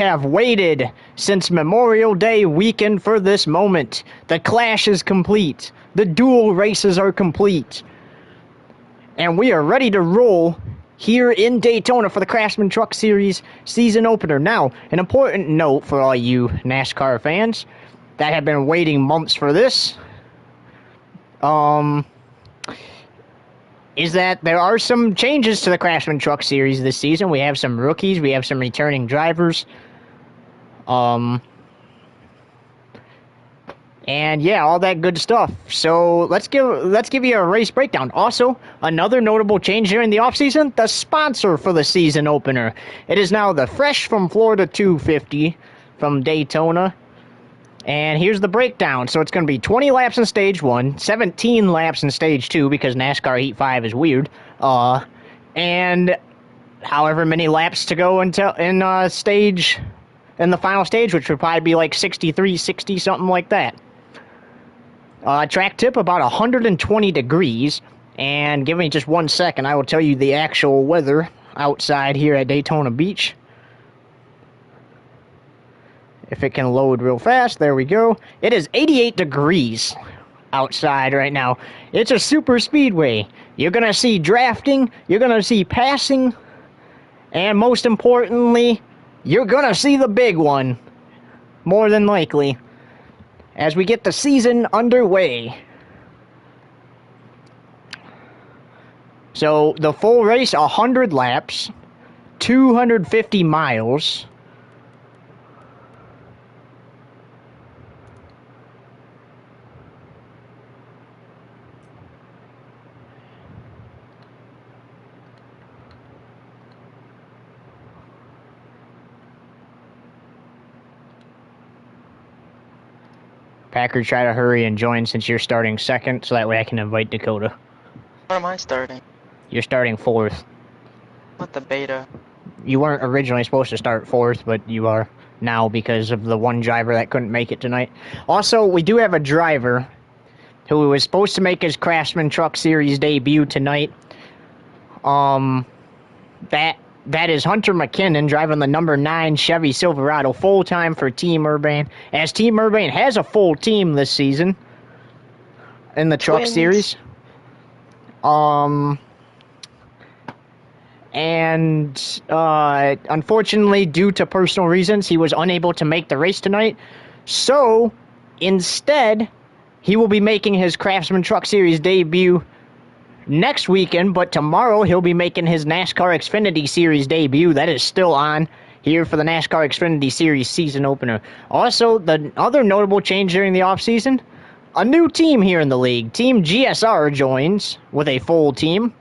have waited since Memorial Day weekend for this moment. The clash is complete. The dual races are complete. And we are ready to roll here in Daytona for the Craftsman Truck Series season opener. Now, an important note for all you NASCAR fans that have been waiting months for this, is that there are some changes to the Craftsman Truck Series this season. We have some rookies, we have some returning drivers. And yeah, all that good stuff. So let's give you a race breakdown. Also, another notable change here in the offseason, the sponsor for the season opener. It is now the Fresh from Florida 250 from Daytona. And here's the breakdown. So it's going to be 20 laps in Stage 1, 17 laps in Stage 2, because NASCAR Heat 5 is weird. And however many laps to go until in the final stage, which would probably be like 63, 60, something like that. Track tip, about 120 degrees. And give me just 1 second, I will tell you the actual weather outside here at Daytona Beach. If it can load real fast, there we go. It is 88 degrees outside right now. It's a super speedway. You're going to see drafting, you're going to see passing, and most importantly, you're going to see the big one, more than likely, as we get the season underway. So, the full race, 100 laps, 250 miles. Packer, try to hurry and join since you're starting second, so that way I can invite Dakota. What am I starting? You're starting fourth. What, the beta? You weren't originally supposed to start fourth, but you are now because of the one driver that couldn't make it tonight. Also, we do have a driver who was supposed to make his Craftsman Truck Series debut tonight. That is Hunter McKinnon driving the number 9 Chevy Silverado full-time for Team Urbane, as Team Urbane has a full team this season in the Truck Series. Unfortunately, due to personal reasons, he was unable to make the race tonight. So, instead, he will be making his Craftsman Truck Series debut next weekend, but tomorrow he'll be making his NASCAR Xfinity Series debut. That is still on here for the NASCAR Xfinity Series season opener. Also, the other notable change during the offseason, a new team here in the league. Team GSR joins with a full team.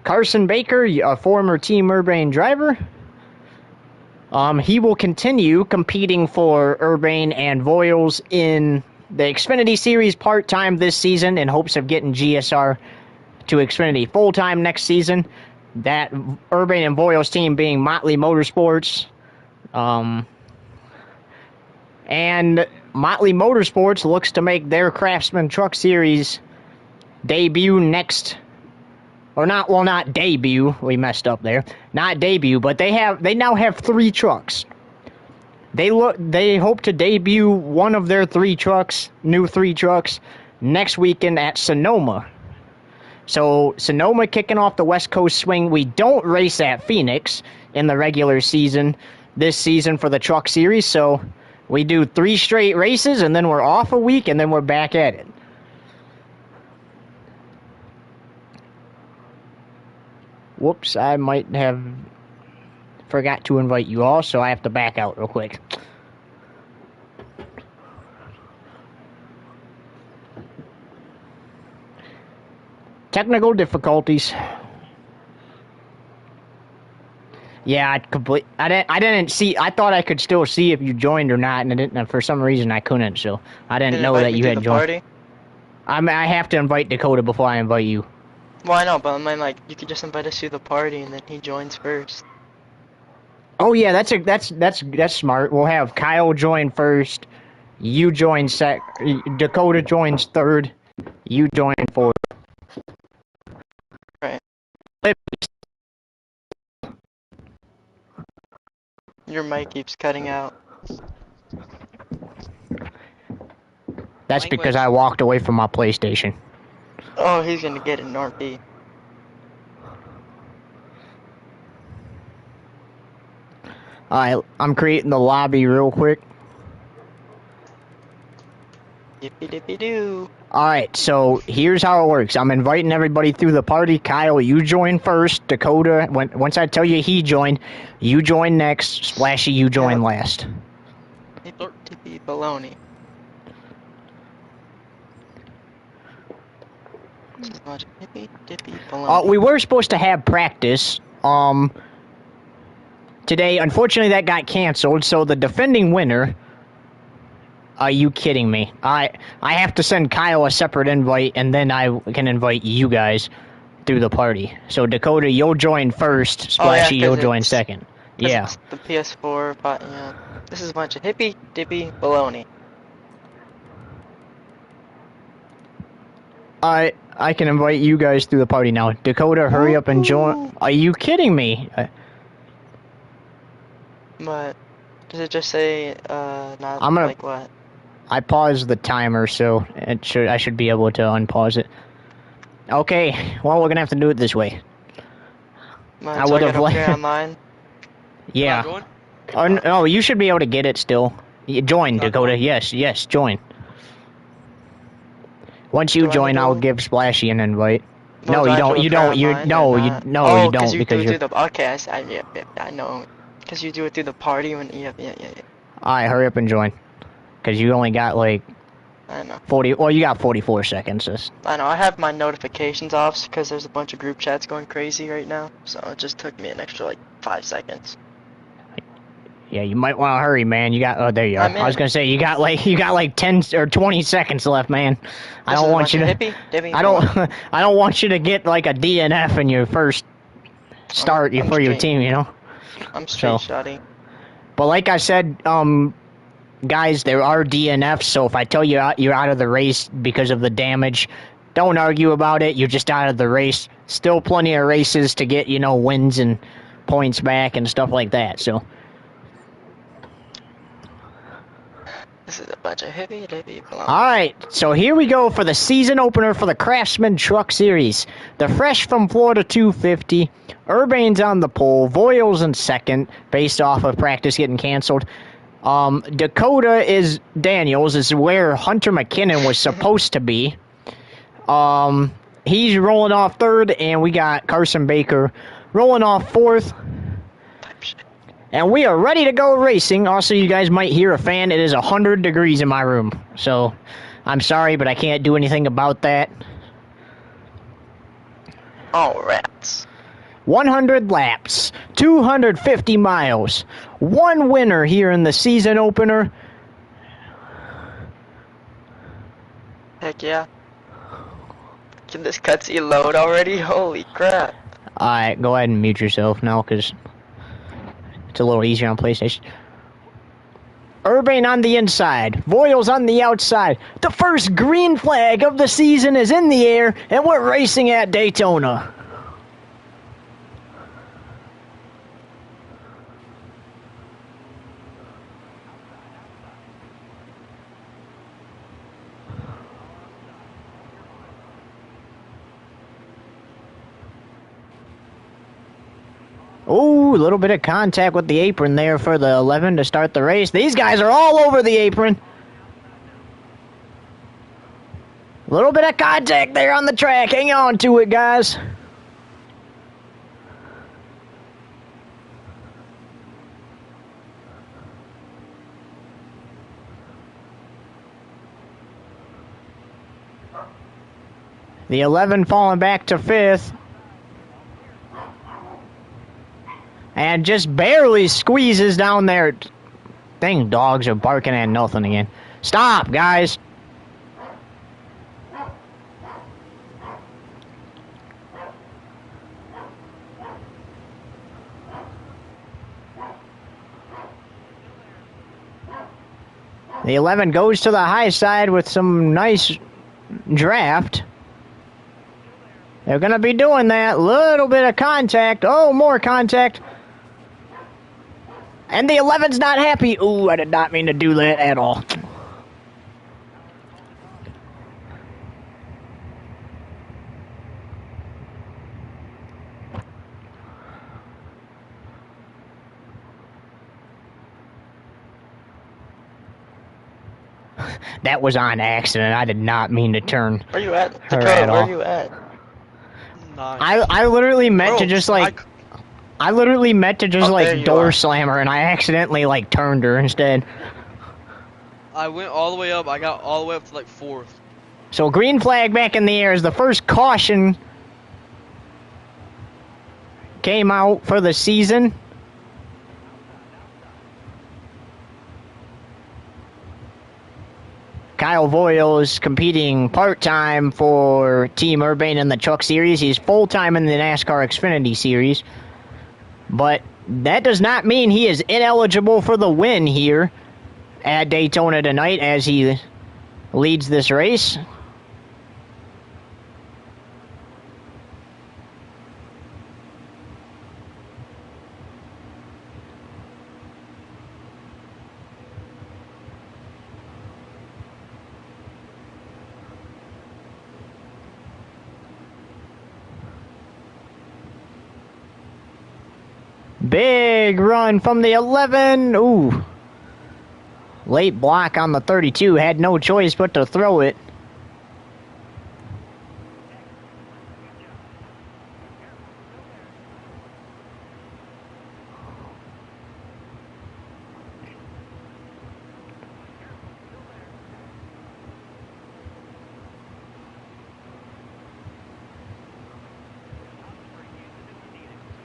Carson Baker, a former Team Urbane driver, he will continue competing for Urbane and Voiles in the Xfinity Series part-time this season in hopes of getting GSR to Xfinity full-time next season. That Urbane and Voiles team being Motley Motorsports. And Motley Motorsports looks to make their Craftsman Truck Series debut next, or not debut, we messed up there. Not debut, but they now have 3 trucks. They hope to debut one of their 3 trucks, new 3 trucks, next weekend at Sonoma. So, Sonoma kicking off the West Coast swing. We don't race at Phoenix in the regular season this season for the Truck Series, so we do 3 straight races, and then we're off a week, and then we're back at it. Whoops, I might have forgot to invite you all, so I have to back out real quick. Technical difficulties. Yeah, I didn't see. I thought I could still see if you joined or not, and for some reason I couldn't. So I didn't know that you had joined. Party? I have to invite Dakota before I invite you. Well, I know, but I mean, like, you could just invite us to the party and then he joins first. Oh yeah, that's smart. We'll have Kyle join first, you join Dakota joins third, you join fourth. Right. Your mic keeps cutting out. That's because I walked away from my PlayStation. Oh, he's gonna get it in RP. Alright, I'm creating the lobby real quick. Yippee dippy doo. Alright, so here's how it works. I'm inviting everybody through the party. Kyle, you join first. Dakota, once I tell you he joined, you join next. Splashy, you join last. Yippee dippy baloney. Yippee dippy baloney. We were supposed to have practice today. Unfortunately, that got canceled, so the defending winner... Are you kidding me? I have to send Kyle a separate invite, and then I can invite you guys through the party. So Dakota, you'll join first. Splashy, you'll join second. Yeah. It's the PS4, but yeah. This is a bunch of hippie dippy baloney. I can invite you guys through the party now. Dakota, hurry up and join. Are you kidding me? But does it just say not I'm gonna, like what? I paused the timer, so I should be able to unpause it. Okay, well, we're gonna have to do it this way. I would have liked online. Yeah. Oh no, you should be able to get it still. Join, Dakota. Yes, join. Once you join, I'll give Splashy an invite. Well, no, you don't. You don't. You don't because you're. Okay, I know. Because you do it through the party when yeah. Alright, hurry up and join. Because you only got like... I know. 40... Well, you got 44 seconds. I know. I have my notifications off because there's a bunch of group chats going crazy right now. So it just took me an extra like 5 seconds. Yeah, you might want to hurry, man. You got... Oh, there you are. I was going to say, you got like 10 or 20 seconds left, man. I don't want you to... I don't want you to get like a DNF in your first start for your team, you know? I'm straight shotty. But like I said, guys, there are DNFs, so if I tell you you're out of the race because of the damage, don't argue about it. You're just out of the race. Still plenty of races to get, wins and points back and stuff like that, so. This is a bunch of heavy Alright, so here we go for the season opener for the Craftsman Truck Series. The Fresh from Florida 250. Urbane's on the pole. Voiles in second, based off of practice getting canceled. Dakota Daniels is where Hunter McKinnon was supposed to be. He's rolling off third, and we got Carson Baker rolling off fourth. And we are ready to go racing. Also, you guys might hear a fan. It is 100 degrees in my room. So, I'm sorry, but I can't do anything about that. Oh, rats. 100 laps, 250 miles, one winner here in the season opener. Heck yeah. Can this cutscene load already? Holy crap. Alright, go ahead and mute yourself now, because it's a little easier on PlayStation. Urbane on the inside, Voiles on the outside. The first green flag of the season is in the air, and we're racing at Daytona. Ooh, a little bit of contact with the apron there for the 11 to start the race. These guys are all over the apron. A little bit of contact there on the track. Hang on to it, guys. The 11 falling back to 5th. And just barely squeezes down there. Dang, dogs are barking at nothing again. Stop, guys. The 11 goes to the high side with some nice draft. They're going to be doing that. Little bit of contact. Oh, more contact. And the 11's not happy. Ooh, I did not mean to do that at all. That was on accident. I did not mean to turn. Where you at? Her Dakota, at where all. you at? Nice. I literally meant to just like I literally meant to just Oh, there like you door are. slam her, and I accidentally like turned her instead. I went all the way up. I got all the way up to like 4th. So green flag back in the air as the first caution came out for the season. Kyle Voyle is competing part-time for Team Urbane in the Truck Series. He's full-time in the NASCAR Xfinity Series. But that does not mean he is ineligible for the win here at Daytona tonight as he leads this race. Big run from the 11. Ooh. Late block on the 32. Had no choice but to throw it.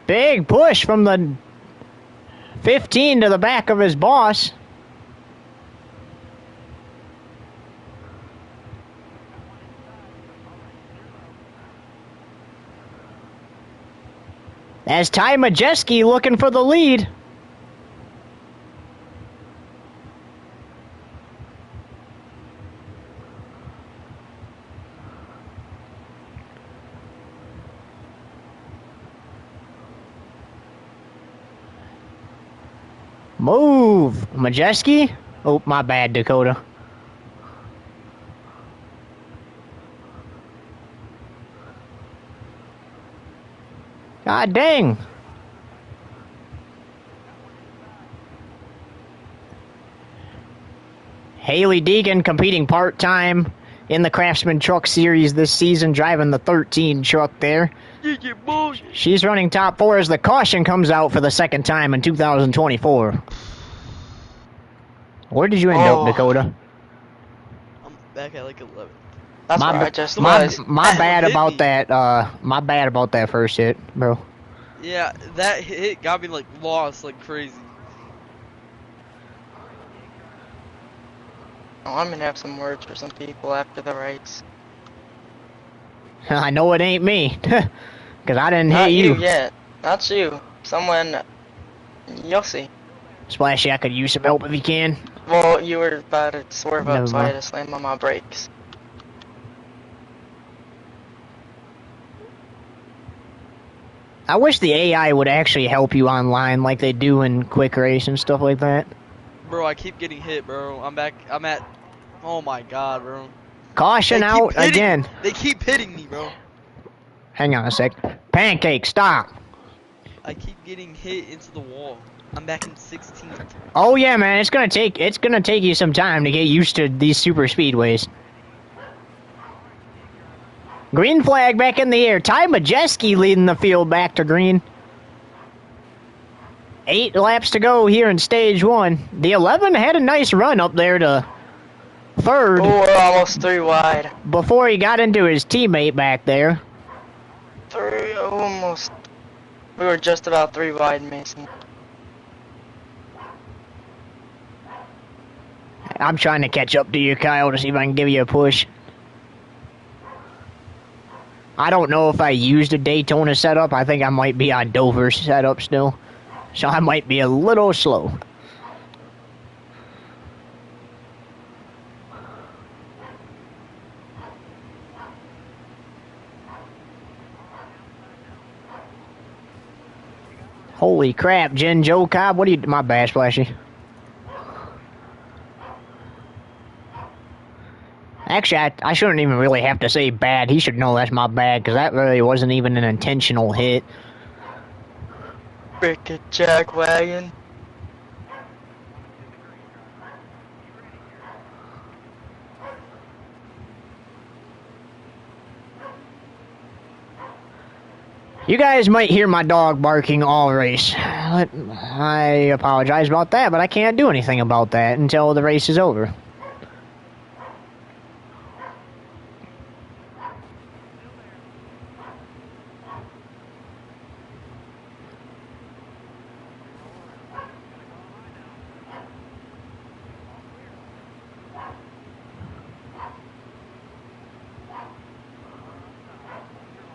Big push from the 15 to the back of his boss. As Ty Majeski looking for the lead. Move, Majeski. Oh, my bad, Dakota. God dang. Haley Deegan competing part-time in the Craftsman Truck Series this season, driving the 13 truck there. She's running top 4 as the caution comes out for the second time in 2024. Where did you end up, Dakota? I'm back at like 11. That's my, where I just my, was. my bad Hit about me. that. My bad about that first hit, bro. Yeah, that hit got me like lost like crazy. Oh, I'm gonna have some words for some people after the race. I know it ain't me, because I didn't Not hit you you. yet. Not you. Someone. You'll see. Splashy, I could use some help if you can. Well, you were about to swerve Never up, so I had mind. to slam on my brakes. I wish the AI would actually help you online like they do in Quick Race and stuff like that. Bro, I keep getting hit, bro. I'm back. I'm at. Oh my god, bro. Caution They out keep hitting. again. They keep hitting me, bro. Hang on a sec. Pancake, stop. I keep getting hit into the wall. I'm back in 16th. Oh yeah, man, it's gonna take you some time to get used to these super speedways. Green flag back in the air. Ty Majeski leading the field back to green. 8 laps to go here in stage 1. The 11 had a nice run up there to 3rd. Oh, we're almost 3 wide. Before he got into his teammate back there. 3, almost. We were just about 3 wide, Mason. I'm trying to catch up to you, Kyle, to see if I can give you a push. I don't know if I used a Daytona setup. I think I might be on Dover's setup still. So I might be a little slow. Holy crap, Jen Joe Cobb, what are you... My bad, Splashy. Actually, I shouldn't even really have to say bad. He should know that's my bad, because that really wasn't even an intentional hit. Frickin' jackwagon. You guys might hear my dog barking all race. I apologize about that, but I can't do anything about that until the race is over.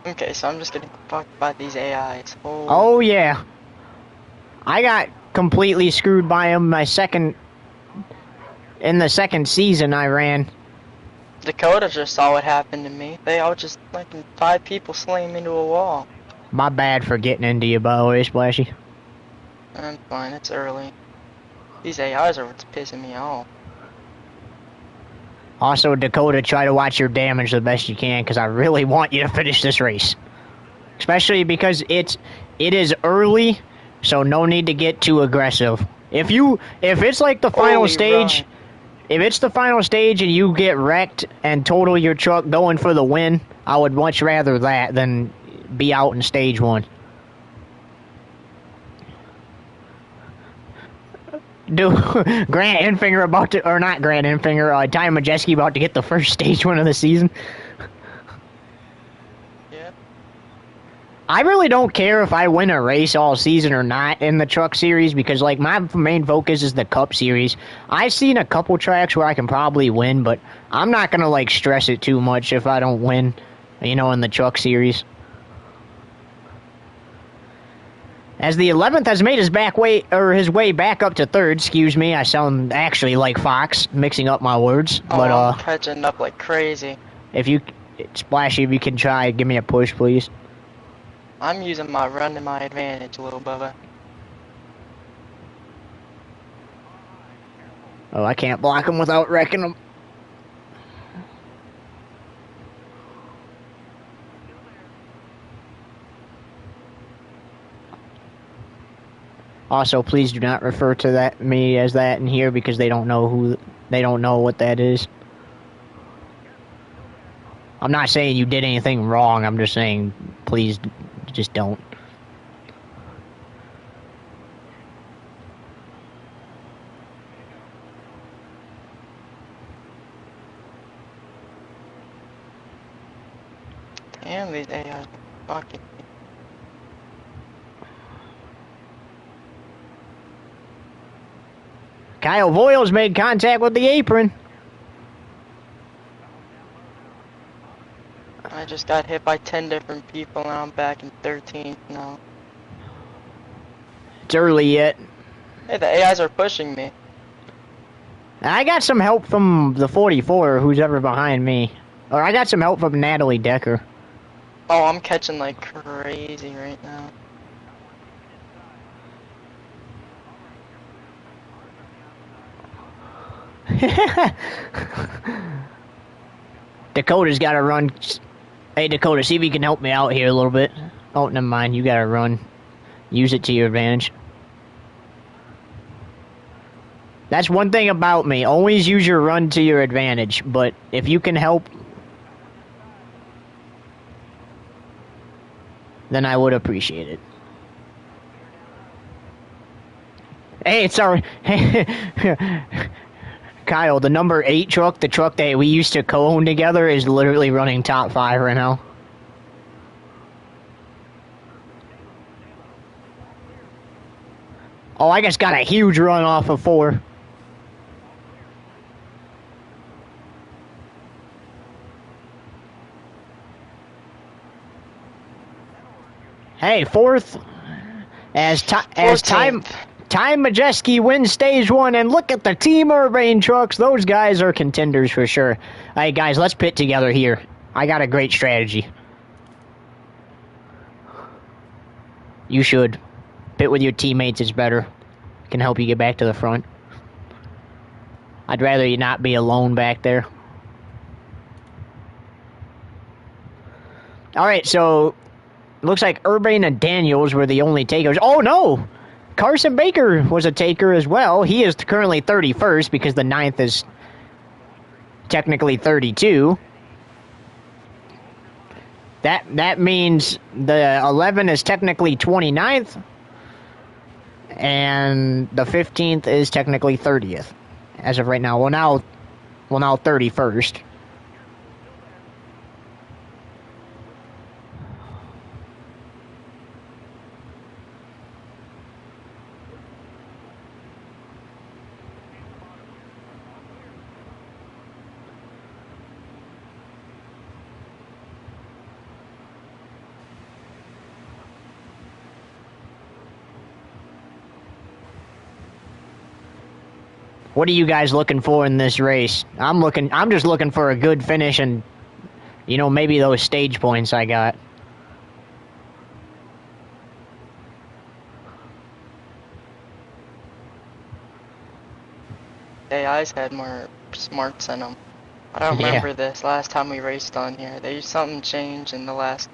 Okay, so I'm just getting fucked by these AIs. Oh yeah. I got completely screwed by them in the second season I ran. Dakota just saw what happened to me. They all just, like, 5 people slammed into a wall. My bad for getting into you, by the way, Splashy. I'm fine, it's early. These AIs are what's pissing me off. Also, Dakota, try to watch your damage the best you can, because I really want you to finish this race. Especially because it is early, so no need to get too aggressive. If it's like the final stage, run. if it's the final stage and you get wrecked and total your truck going for the win, I would much rather that than be out in stage 1. Dude, Grant Enfinger about to, or not Grant Enfinger, Ty Majeski about to get the first stage 1 of the season. Yeah. I really don't care if I win a race all season or not in the truck series, because like my main focus is the Cup series. I've seen a couple tracks where I can probably win, but I'm not gonna like stress it too much if I don't win, in the truck series. As the 11th has made his way back up to 3rd, excuse me, I sound actually like Fox, mixing up my words. Oh, but I'm catching up like crazy. Splashy, if you can try, give me a push, please. I'm using my run to my advantage, little Bubba. Oh, I can't block him without wrecking him. Also, please do not refer to me as that in here, because they don't know what that is. I'm not saying you did anything wrong. I'm just saying, please, just don't. Damn, these AIs fucking. Kyle Voiles made contact with the apron. I just got hit by 10 different people and I'm back in 13th now. It's early yet. Hey, the AIs are pushing me. I got some help from the 44, who's ever behind me. Or I got some help from Natalie Decker. Oh, I'm catching like crazy right now. Dakota's got to run. Hey, Dakota, see if you can help me out here a little bit. Oh, never mind. You got to run. Use it to your advantage. That's one thing about me. Always use your run to your advantage. But if you can help, then I would appreciate it. Hey, it's our... Kyle, the number 8 truck, the truck that we used to co-own together, is literally running top 5 right now. Oh, I just got a huge run off of 4. Hey, 4th. As Time Majeski wins stage 1, and look at the Team Urbane trucks. Those guys are contenders for sure. Hey, guys, let's pit together here. I got a great strategy. You should. pit with your teammates is better. Can help you get back to the front. I'd rather you not be alone back there. Alright, so looks like Urban and Daniels were the only takers. Oh no! Carson Baker was a taker as well. He is currently 31st because the 9th is technically 32. That means the 11 is technically 29th, and the 15th is technically 30th as of right now. Well, now 31st. What are you guys looking for in this race? I'm just looking for a good finish and, you know, maybe those stage points I got. AI's had more smarts in them. I don't remember this last time we raced on here. Something changed in the last,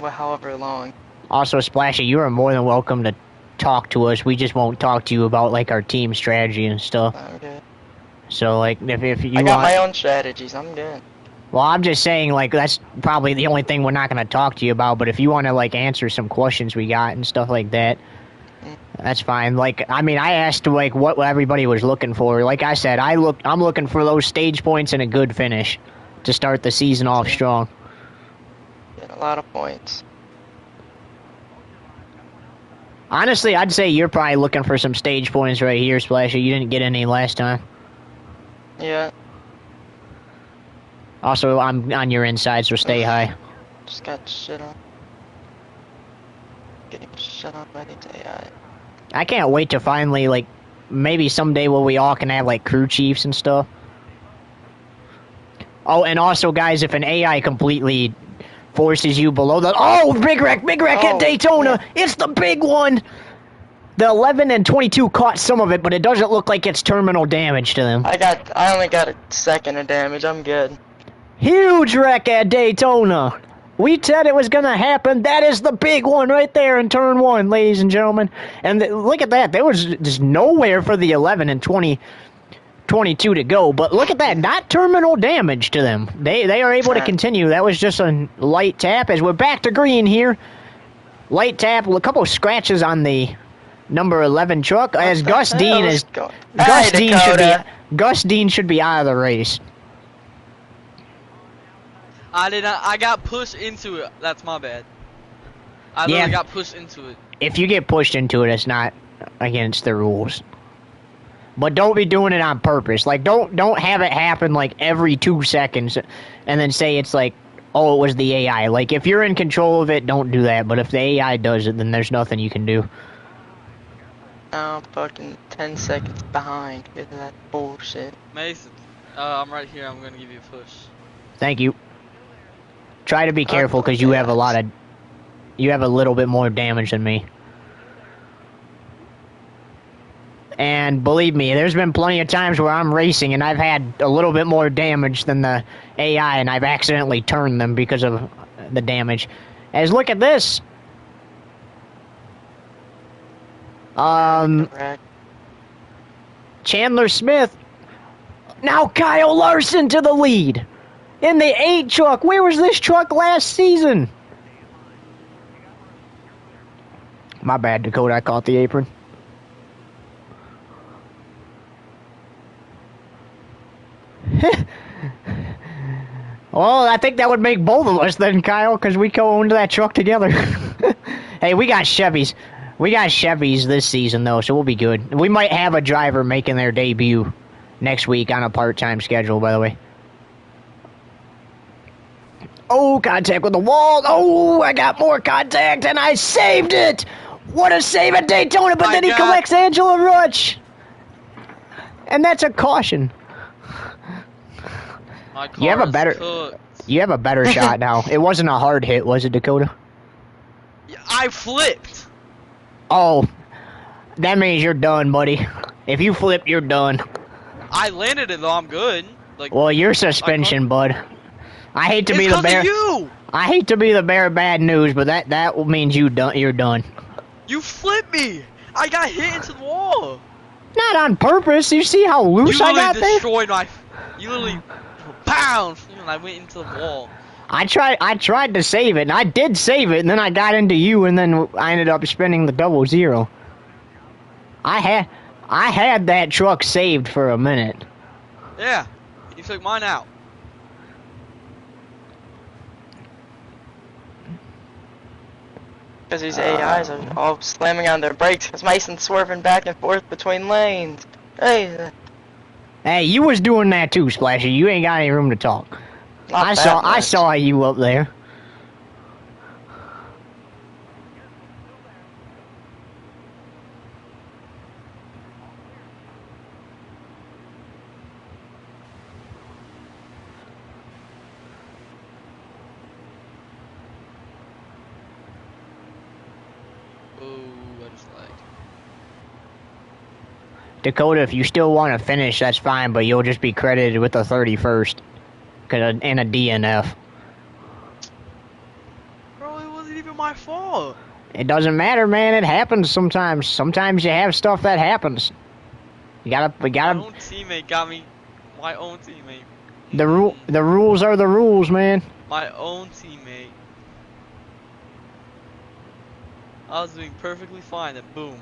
well, however long. Also, Splashy, you are more than welcome to talk to us. We just won't talk to you about, like, our team strategy and stuff. Okay. So, like, if you I got my own strategies. I'm good. Well, I'm just saying, like, that's probably the only thing we're not going to talk to you about, but if you want to, like, answer some questions we got and stuff like that, that's fine. Like, I mean, I asked, like, what everybody was looking for. Like I said, I'm looking for those stage points and a good finish to start the season off strong. Get a lot of points. Honestly, I'd say you're probably looking for some stage points right here, Splashy. You didn't get any last time. Yeah. Also, I'm on your inside, so stay high. Just got shit on. Getting shit on by the AI. I can't wait to finally, like, maybe someday where we all can have, like, crew chiefs and stuff. Oh, and also, guys, if an AI completely forces you below the... Oh, Big Wreck at Daytona! Yeah. It's the big one! The 11 and 22 caught some of it, but it doesn't look like it's terminal damage to them. I only got a second of damage. I'm good. Huge wreck at Daytona. We said it was going to happen. That is the big one right there in turn 1, ladies and gentlemen. And look at that. There was just nowhere for the 11 and 22 to go. But look at that. Not terminal damage to them. They are able to continue. That was just a light tap as we're back to green here. Light tap. A couple scratches on the number 11 truck. As Gus Dean is... Gus Dean should be out of the race. I did not. I got pushed into it. That's my bad. I literally got pushed into it. If you get pushed into it, it's not against the rules. But don't be doing it on purpose. Like, don't have it happen like every 2 seconds, and then say it's like, oh, it was the AI. Like, if you're in control of it, don't do that. But if the AI does it, then there's nothing you can do. I'm fucking 10 seconds behind with that bullshit. Mason, I'm right here. I'm gonna give you a push. Thank you. Try to be careful because you have a little bit more damage than me. And believe me, there's been plenty of times where I'm racing and I've had a little bit more damage than the AI, and I've accidentally turned them because of the damage. As look at this. Chandler Smith. Now Kyle Larson to the lead. In the 8 truck. Where was this truck last season? My bad, Dakota. I caught the apron. Well, I think that would make both of us then, Kyle, because we co-owned that truck together. Hey, we got Chevys. We got Chevys this season, though, so we'll be good. We might have a driver making their debut next week on a part-time schedule, by the way. Oh, contact with the wall. Oh, I got more contact, and I saved it. What a save at Daytona, but then he collects Angela Rutsch. And that's a caution. My car you have a better shot now. It wasn't a hard hit, was it, Dakota? I flipped. Oh, That means you're done, buddy. If you flip, you're done. I landed it though. I'm good. Like, Well, you're suspension, bud. I hate to it's be the because bear. of you. I hate to be the bearer of bad news, but that means you done. You're done. You flipped me. I got hit into the wall. Not on purpose. You see how loose You I literally got there? destroyed my. You literally, pound, and I went into the wall. I tried to save it, and I did save it, and then I got into you, and then I ended up spending the 0-0. I had that truck saved for a minute. Yeah, you took mine out. Because these AIs are all slamming on their brakes. Because Mason's swerving back and forth between lanes. Hey, Hey, you was doing that too, Splashy. You ain't got any room to talk. not I that much. saw you up there. Oh, I just lagged. Dakota, if you still want to finish, that's fine, but you'll just be credited with the 31st. And a DNF. Bro, it wasn't even my fault. It doesn't matter, man. It happens sometimes. Sometimes you have stuff that happens. We My gotta. own teammate got me. My own teammate. The rules are the rules, man. My own teammate. I was doing perfectly fine, and boom.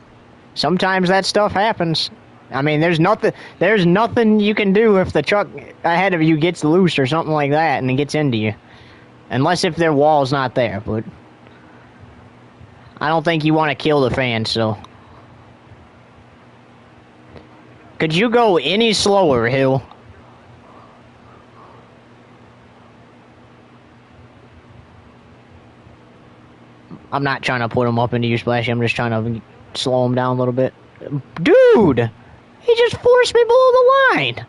Sometimes that stuff happens. I mean, there's nothing you can do if the truck ahead of you gets loose or something like that and it gets into you. Unless if their wall's not there, but I don't think you want to kill the fan, so. Could you go any slower, Hill? I'm not trying to put him up into you, Splashy. I'm just trying to slow him down a little bit. Dude! He just forced me below the line!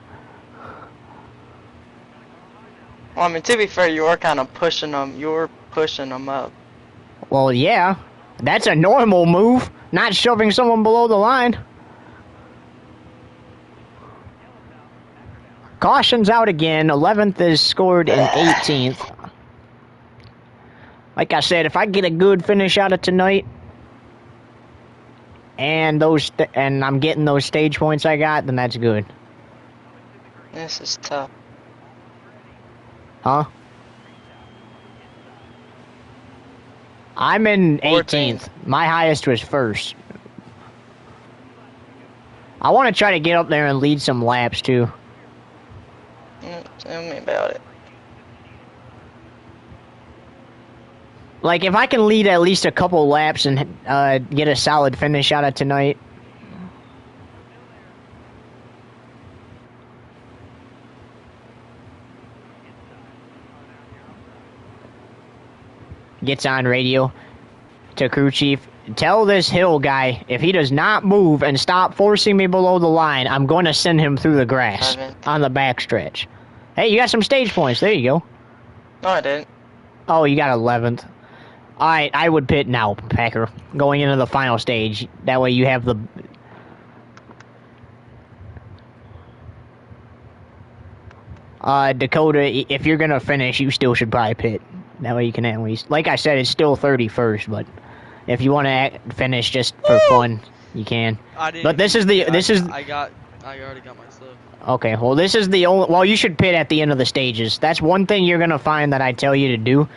Well, I mean, to be fair, you were kind of pushing them. You were pushing them up. Well, yeah. That's a normal move. Not shoving someone below the line. Caution's out again. 11th is scored in 18th. Like I said, if I get a good finish out of tonight, and I'm getting those stage points I got, then that's good. This is tough. Huh? I'm in 14th. 18th. My highest was first. I want to try to get up there and lead some laps too. Tell me about it. Like, if I can lead at least a couple laps and get a solid finish out of tonight. Gets on radio to crew chief. Tell this Hill guy, if he does not move and stop forcing me below the line, I'm going to send him through the grass 7th. on the backstretch. Hey, you got some stage points. There you go. No, I didn't. Oh, you got 11th. Alright, I would pit now, Packer. Going into the final stage. That way you have the... Dakota, if you're gonna finish, you still should probably pit. That way you can at least... Like I said, it's still 31st, but... If you want to finish just for fun, you can. I didn't. But this is the... I already got my stuff. Okay, well, this is the only... Well, you should pit at the end of the stages. That's one thing you're gonna find that I tell you to do.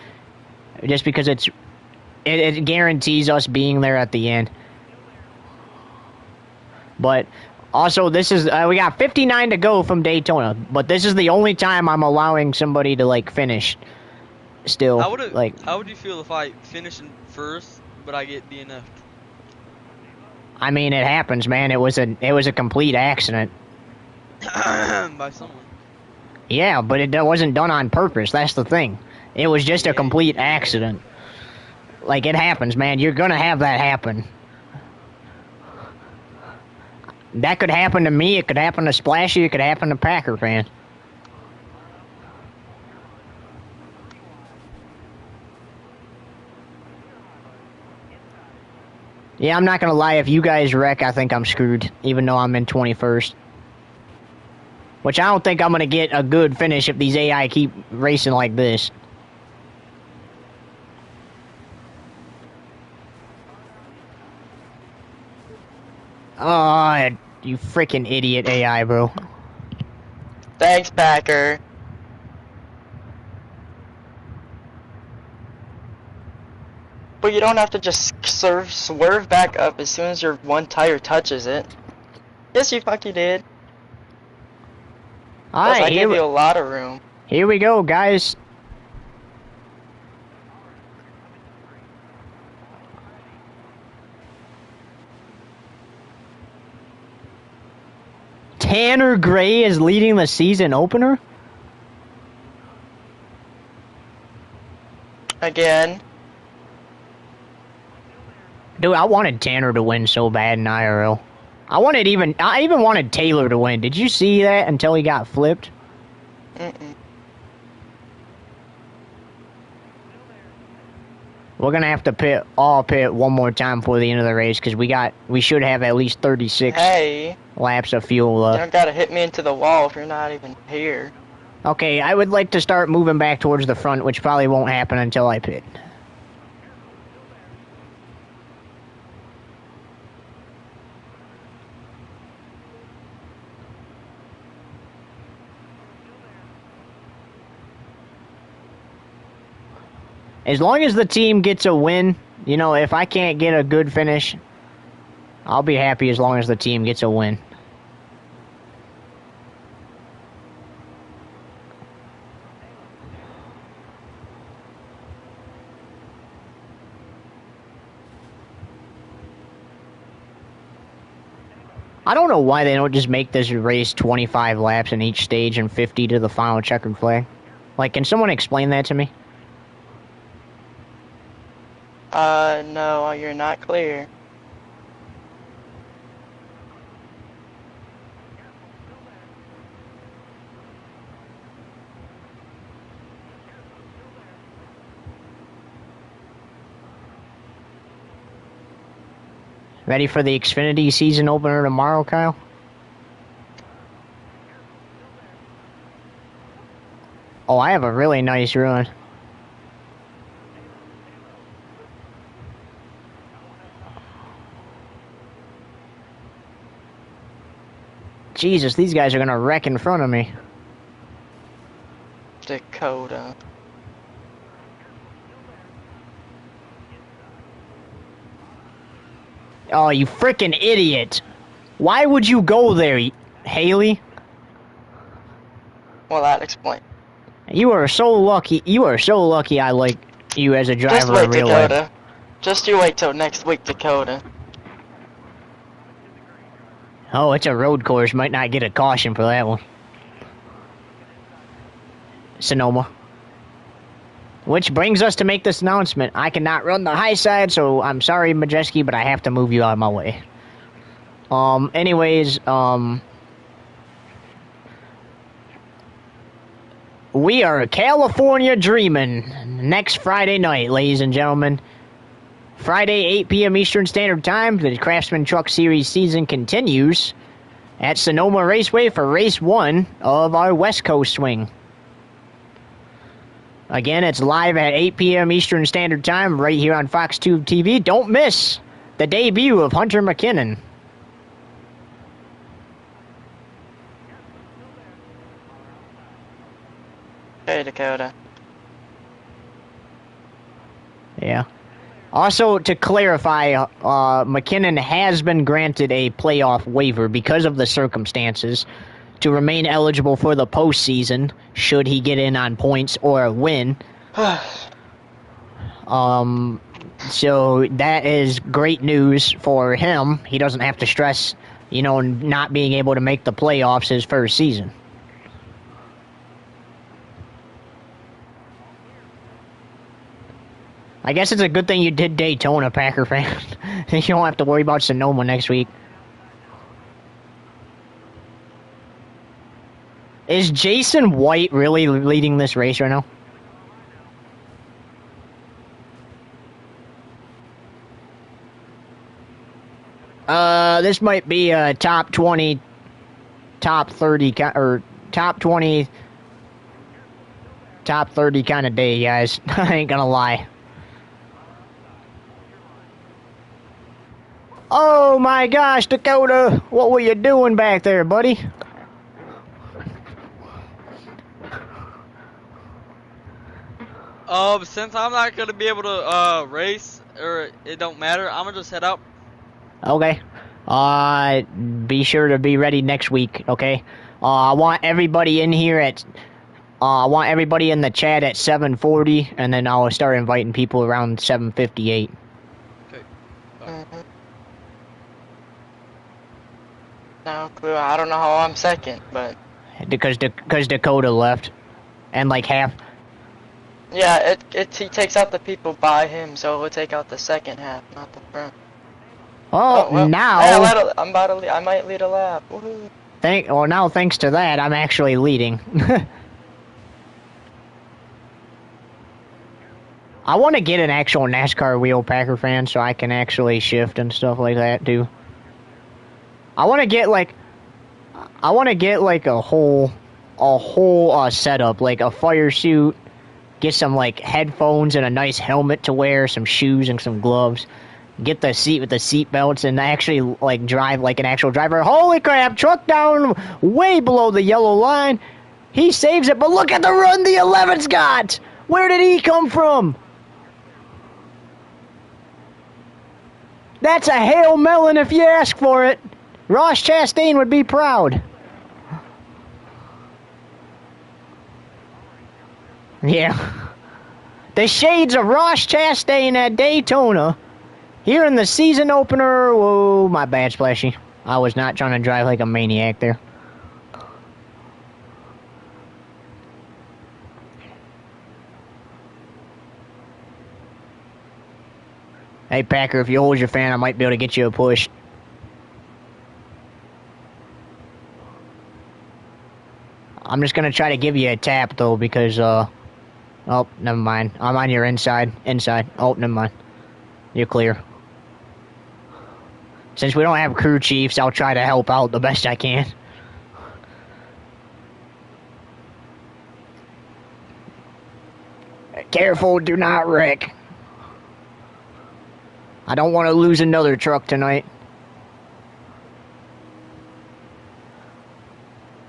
Just because it guarantees us being there at the end. But also, this is we got 59 to go from Daytona, but this is the only time I'm allowing somebody to like finish. Still, How would like, how would you feel if I finish in first, but I get DNF'd? I mean, it happens, man. It was a complete accident. By someone. Yeah, but it wasn't done on purpose. That's the thing. It was just a complete accident. Like, it happens, man. You're gonna have that happen. That could happen to me. It could happen to Splashy. It could happen to Packer fan. Yeah, I'm not gonna lie. If you guys wreck, I think I'm screwed. Even though I'm in 21st. Which I don't think I'm gonna get a good finish if these AI keep racing like this. Oh, you freaking idiot AI, bro. Thanks, Packer. But you don't have to just swerve back up as soon as your one tire touches it. Yes, you fucking did. Plus, I gave you a lot of room. Here we go, guys. Tanner Gray is leading the season opener? Again. Dude, I wanted Tanner to win so bad in IRL. I even wanted Taylor to win. Did you see that until he got flipped? Mm-mm. We're gonna have to pit one more time before the end of the race because we should have at least 36 laps of fuel left. You don't gotta hit me into the wall if you're not even here. Okay, I would like to start moving back towards the front, which probably won't happen until I pit. As long as the team gets a win, you know, if I can't get a good finish, I'll be happy as long as the team gets a win. I don't know why they don't just make this race 25 laps in each stage and 50 to the final checkered flag. Like, can someone explain that to me? No, you're not clear. Ready for the Xfinity season opener tomorrow, Kyle? Oh, I have a really nice run. Jesus, these guys are gonna wreck in front of me. Dakota. Oh, you freaking idiot. Why would you go there, Haley? Well, that explains. You are so lucky. You are so lucky I like you as a driver in real life. Dakota. Just you wait till next week, Dakota. Oh, it's a road course. Might not get a caution for that one. Sonoma. Which brings us to make this announcement. I cannot run the high side, so I'm sorry, Majeski, but I have to move you out of my way. Anyways, we are California dreaming next Friday night, ladies and gentlemen. Friday, 8 p.m. Eastern Standard Time, the Craftsman Truck Series season continues at Sonoma Raceway for race 1 of our West Coast swing. Again, it's live at 8 p.m. Eastern Standard Time right here on Fox Tube TV. Don't miss the debut of Hunter McKinnon. Hey, Dakota. Yeah. Also, to clarify, McKinnon has been granted a playoff waiver because of the circumstances to remain eligible for the postseason should he get in on points or win. So that is great news for him. He doesn't have to stress, you know, not being able to make the playoffs his first season. I guess it's a good thing you did Daytona, Packer fan. You don't have to worry about Sonoma next week. Is Jason White really leading this race right now? This might be a top 20, top 30, or top 20, top 30 kind of day, guys. I ain't gonna lie. Oh my gosh, Dakota, what were you doing back there, buddy? Since I'm not gonna be able to race, or it don't matter, I'm gonna just head out. Okay. Be sure to be ready next week, okay? I want everybody in here at I want everybody in the chat at 7:40, and then I'll start inviting people around 7:58. Okay. No clue. I don't know how I'm second, but Because Dakota left, and like half. yeah, he takes out the people by him, so he'll take out the second half, not the front. Oh, well, now I'm about to lead, I might lead a lap. Woohoo. Now thanks to that, I'm actually leading. I want to get an actual NASCAR wheel, Packer fan, so I can actually shift and stuff like that too. I want to get like a whole setup, like a fire suit, get some like headphones and a nice helmet to wear, some shoes and some gloves. Get the seat with the seat belts and actually like drive like an actual driver. Holy crap, truck down way below the yellow line. He saves it, but look at the run the 11's got. Where did he come from? That's a Hail Melon if you ask for it. Ross Chastain would be proud. Yeah. The shades of Ross Chastain at Daytona. Here in the season opener. Whoa, my bad, Splashy. I was not trying to drive like a maniac there. Hey, Packer, if you hold your fan, I might be able to get you a push. I'm just going to try to give you a tap, though, because, oh, never mind. I'm on your inside. Inside. Oh, never mind. You're clear. Since we don't have crew chiefs, I'll try to help out the best I can. Careful, do not wreck. I don't want to lose another truck tonight.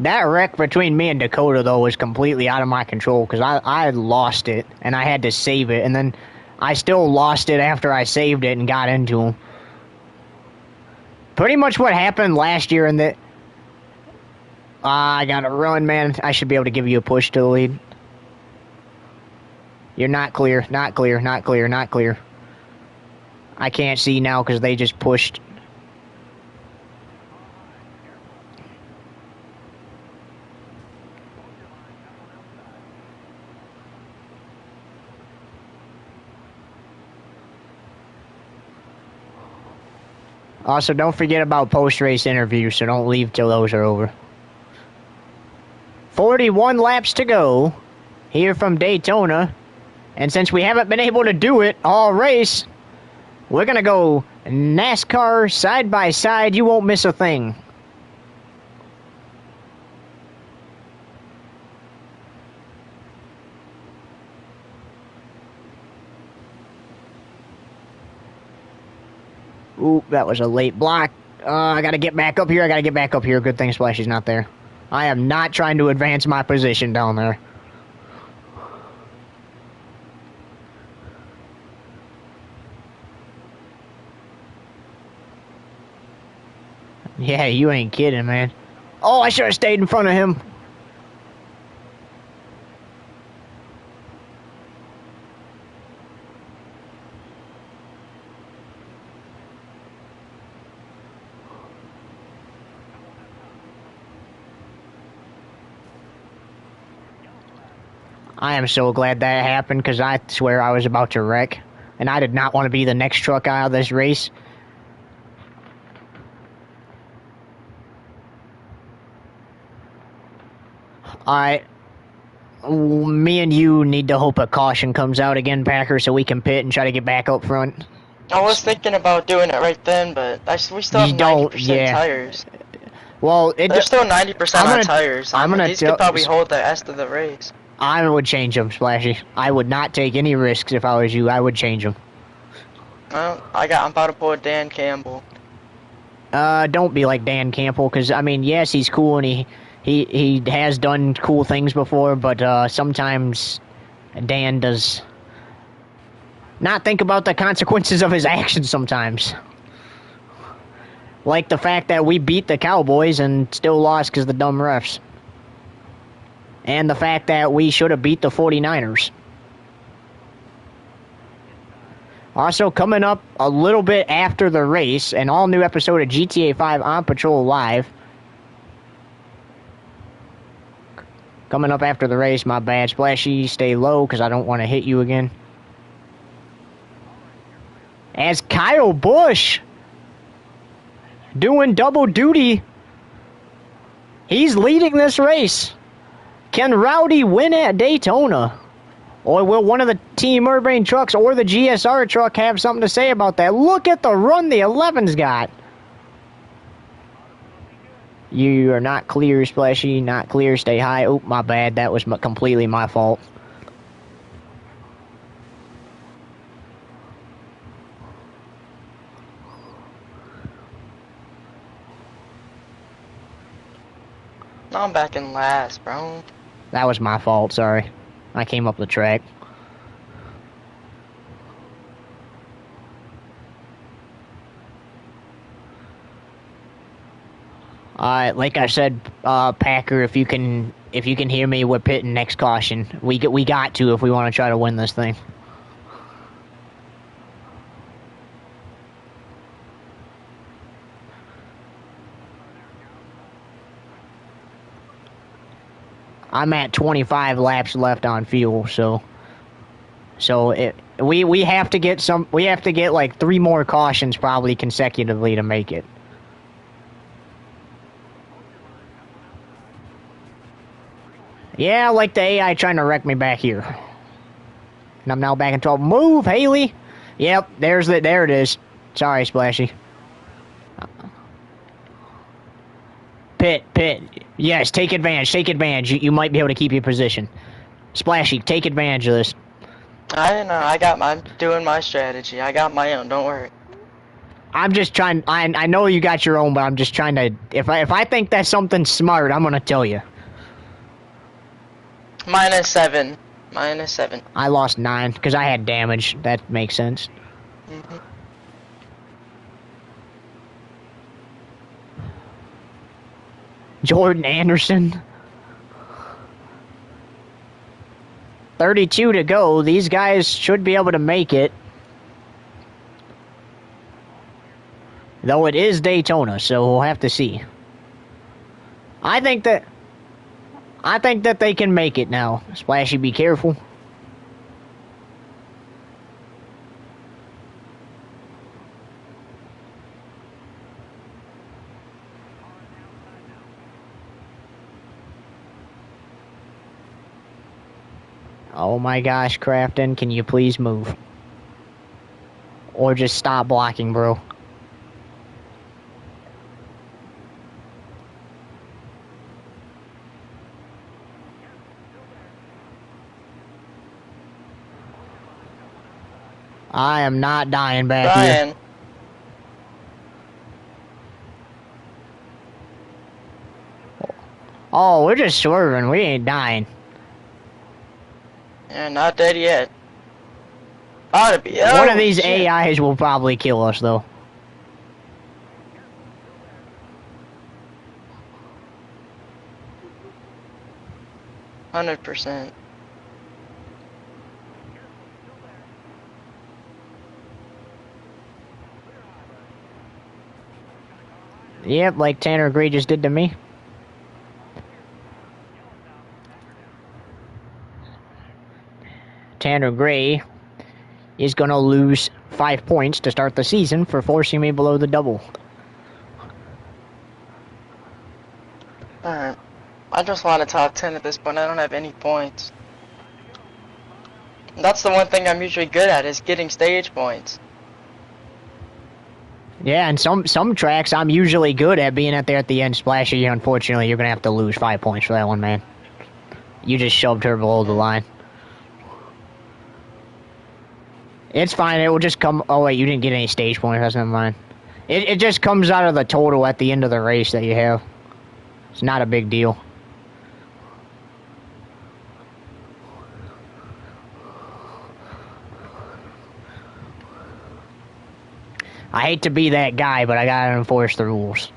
That wreck between me and Dakota, though, was completely out of my control because I lost it, and I had to save it, and then I still lost it after I saved it and got into him. Pretty much what happened last year in the... I gotta run, man. I should be able to give you a push to the lead. You're not clear, not clear, not clear, not clear. I can't see now because they just pushed. Also, don't forget about post-race interviews, so don't leave till those are over. 41 laps to go here from Daytona. And since we haven't been able to do it all race, we're going to go NASCAR side by side. You won't miss a thing. Ooh, that was a late block. I got to get back up here. I got to get back up here. Good thing Splashy's not there. I am not trying to advance my position down there. Yeah, you ain't kidding, man. Oh, I should have stayed in front of him. I am so glad that happened because I swear I was about to wreck. And I did not want to be the next truck out of this race. Alright. Me and you need to hope a caution comes out again, Packer, so we can pit and try to get back up front. I was thinking about doing it right then, but we still have You don't, 90% yeah. tires. Well, They're still 90% on tires. I'm gonna These could probably hold the rest of the race. I would change them, Splashy. I would not take any risks if I was you. I would change them. Well, I'm about to pull a Dan Campbell. Don't be like Dan Campbell, because, I mean, yes, he's cool and he has done cool things before, but sometimes Dan does not think about the consequences of his actions sometimes. Like the fact that we beat the Cowboys and still lost because of the dumb refs. And the fact that we should have beat the 49ers. Also, coming up a little bit after the race, an all-new episode of GTA 5 On Patrol Live. Coming up after the race, my bad. Splashy, stay low because I don't want to hit you again. As Kyle Busch doing double duty, he's leading this race. Can Rowdy win at Daytona? Or will one of the Team Urbane trucks or the GSR truck have something to say about that? Look at the run the 11's got. You are not clear, Splashy. Not clear. Stay high. Oh, my bad. That was completely my fault. I'm back in last, bro. That was my fault. Sorry. I came up the track. Like I said, Packer, if you can hear me, we're pitting next caution. We got to if we want to try to win this thing. I'm at 25 laps left on fuel, so we have to get like 3 more cautions probably consecutively to make it. Yeah, like the AI trying to wreck me back here. And I'm now back in 12. Move, Haley! Yep, there it is. Sorry, Splashy. Pit. Yes, take advantage. You might be able to keep your position. Splashy, take advantage of this. I know, I'm doing my strategy. I got my own, don't worry. I'm just trying, I know you got your own, but I'm just trying to, if I think that's something smart, I'm gonna tell you. -7. I lost 9, because I had damage. That makes sense. Mm-hmm. Jordan Anderson. 32 to go. These guys should be able to make it. Though it is Daytona, so we'll have to see. I think that they can make it now. Splashy, be careful. Oh my gosh, Crafton, can you please move? Or just stop blocking, bro. I am not dying back here. Oh, we're just swerving. We ain't dying. Yeah, not dead yet. Ought to be. One of these AIs will probably kill us, though. %100. Yep, like Tanner Gray just did to me. Tanner Gray is going to lose 5 points to start the season for forcing me below the double. Alright. I just want a top 10 at this point. I don't have any points. That's the one thing I'm usually good at, is getting stage points. Yeah, and some tracks I'm usually good at being at there at the end. Splashy, unfortunately, you're gonna have to lose 5 points for that one, man. You just shoved her below the line. It's fine. It will just come. Oh wait, you didn't get any stage points. That's never mind. It just comes out of the total at the end of the race that you have. It's not a big deal. I hate to be that guy, but I gotta enforce the rules.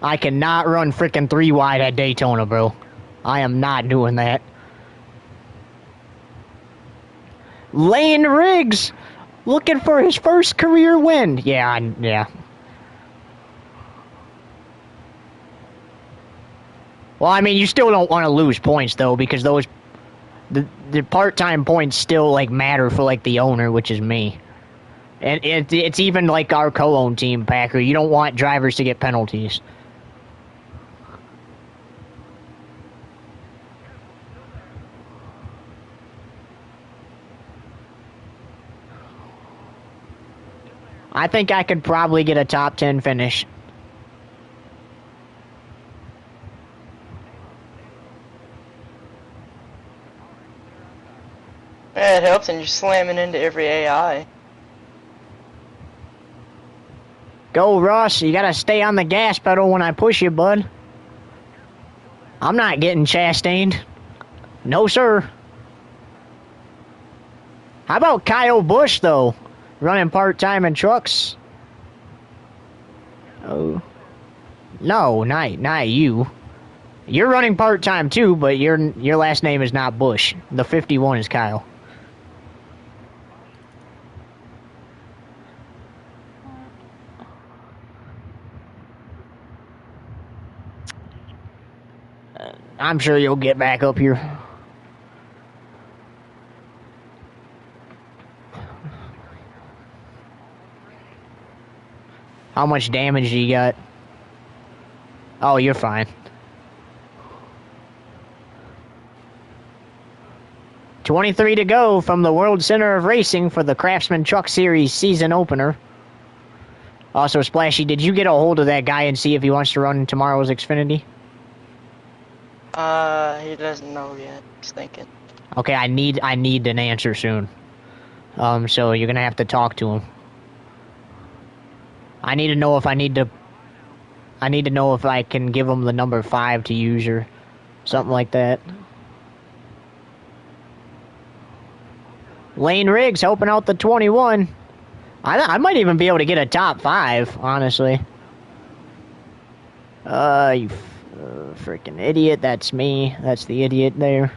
I cannot run frickin' 3 wide at Daytona, bro. I am not doing that. Lane Riggs, looking for his first career win. Yeah. Well, I mean, you still don't want to lose points though, because those the part-time points still like matter for like the owner, which is me. And it's even like our co-owned team, Packer. You don't want drivers to get penalties. I think I could probably get a top 10 finish. Yeah, it helps, and you're slamming into every AI. Go, Ross. You gotta stay on the gas pedal when I push you, bud. I'm not getting chastained. No, sir. How about Kyle Busch, though? Running part-time in trucks? Oh. No, not you. You're running part-time, too, but your last name is not Busch. The 51 is Kyle. I'm sure you'll get back up here. How much damage do you got? Oh, you're fine. 23 to go from the World Center of Racing for the Craftsman Truck Series season opener. Also, Splashy, did you get a hold of that guy and see if he wants to run tomorrow's Xfinity? He doesn't know yet. He's thinking. Okay, I need an answer soon. So you're gonna have to talk to him. I need to know if I know if I can give him the number 5 to use or something like that. Lane Riggs helping out the 21. I might even be able to get a top 5, honestly. You freaking idiot. That's me. That's the idiot there.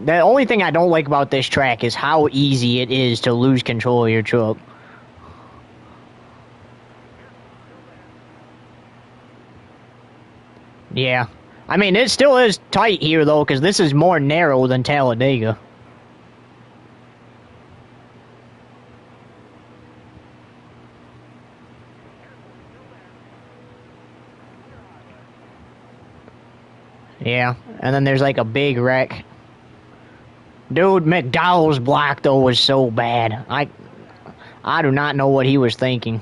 The only thing I don't like about this track is how easy it is to lose control of your truck. Yeah. I mean, it still is tight here, though, because this is more narrow than Talladega. Yeah, and then there's like a big wreck. Dude, McDowell's block, though, was so bad. I do not know what he was thinking.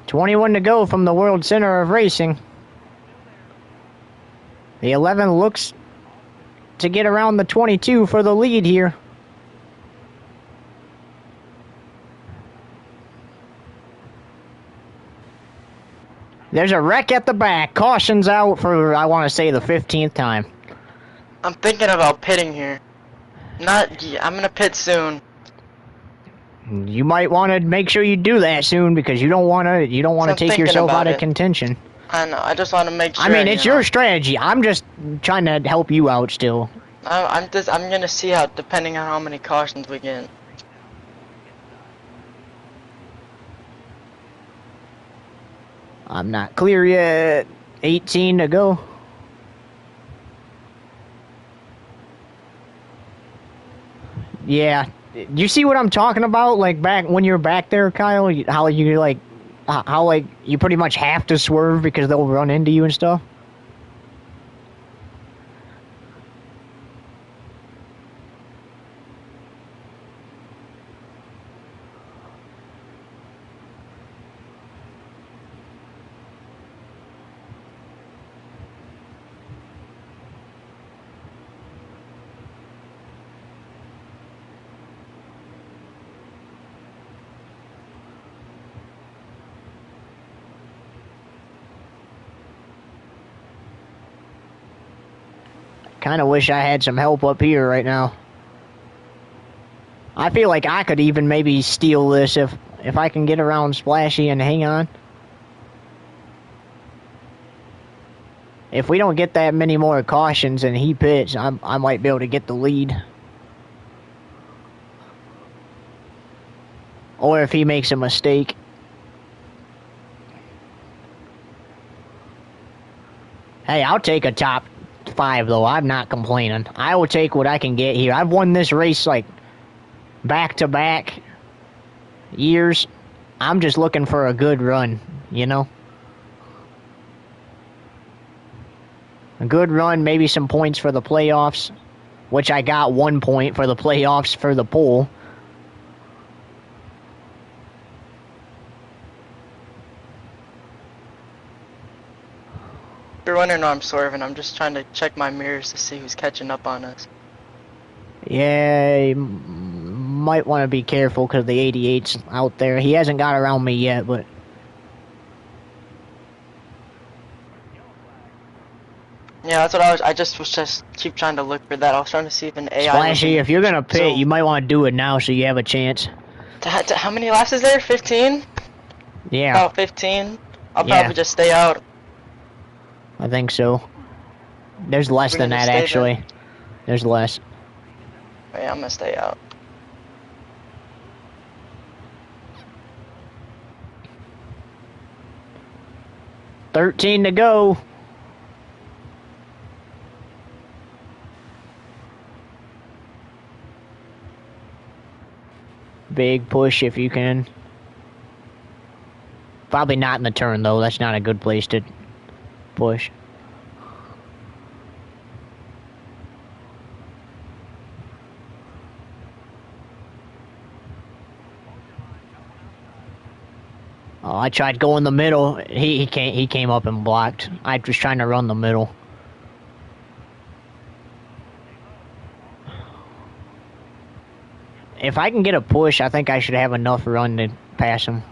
$21 to go from the World Center of Racing. The 11 looks to get around the 22 for the lead here. There's a wreck at the back. Caution's out for, I want to say, the 15th time. I'm thinking about pitting here. I'm gonna pit soon. You might want to make sure you do that soon because you don't want to take yourself out of contention. I know. I just want to make sure. I mean, it's your strategy. I'm just trying to help you out still. I'm gonna see how, depending on how many cautions we get. I'm not clear yet. 18 to go. Yeah. You see what I'm talking about? Like back when you're back there, Kyle, how you like, how like you pretty much have to swerve because they'll run into you and stuff. Kind of wish I had some help up here right now. I feel like I could even maybe steal this if I can get around Splashy and hang on. If we don't get that many more cautions and he pits, I might be able to get the lead. Or if he makes a mistake. Hey, I'll take a top 5 though. I'm not complaining. I will take what I can get here. I've won this race like back-to-back years. I'm just looking for a good run, you know? A good run, maybe some points for the playoffs, which I got 1 point for the playoffs for the pole. If you're wondering why I'm swerving, I'm just trying to check my mirrors to see who's catching up on us. Yeah, you might want to be careful because the 88's out there. He hasn't got around me yet, but... Yeah, that's what I just keep trying to look for that. I was trying to see if an AI... Splashy, if you're gonna pit, you might want to do it now so you have a chance. How many laps is there? 15? Yeah. About 15? I'll probably just stay out. I think so. There's less than that, actually. Then. There's less. Yeah, I'm gonna stay out. $13 to go. Big push if you can. Probably not in the turn, though. That's not a good place to push. Oh, I tried going the middle. He came up and blocked. I was trying to run the middle. If I can get a push, I think I should have enough run to pass him.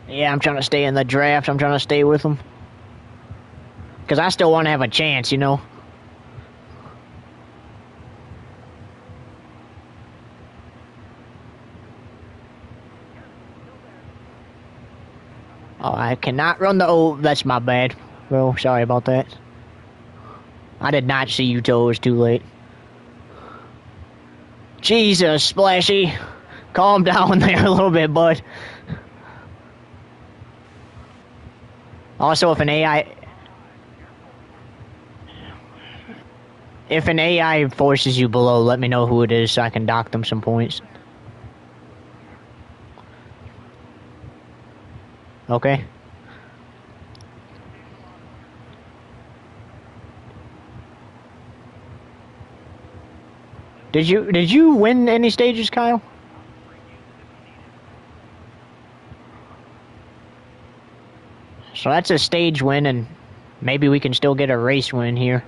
Yeah, I'm trying to stay in the draft. I'm trying to stay with him. Because I still want to have a chance, you know. Oh, I cannot run the... Oh, that's my bad. Bro, sorry about that. I did not see you till it was too late. Jesus, Splashy. Calm down there a little bit, bud. Also, if an AI forces you below, let me know who it is so I can dock them some points. Okay. Did you win any stages, Kyle? So that's a stage win, and maybe we can still get a race win here.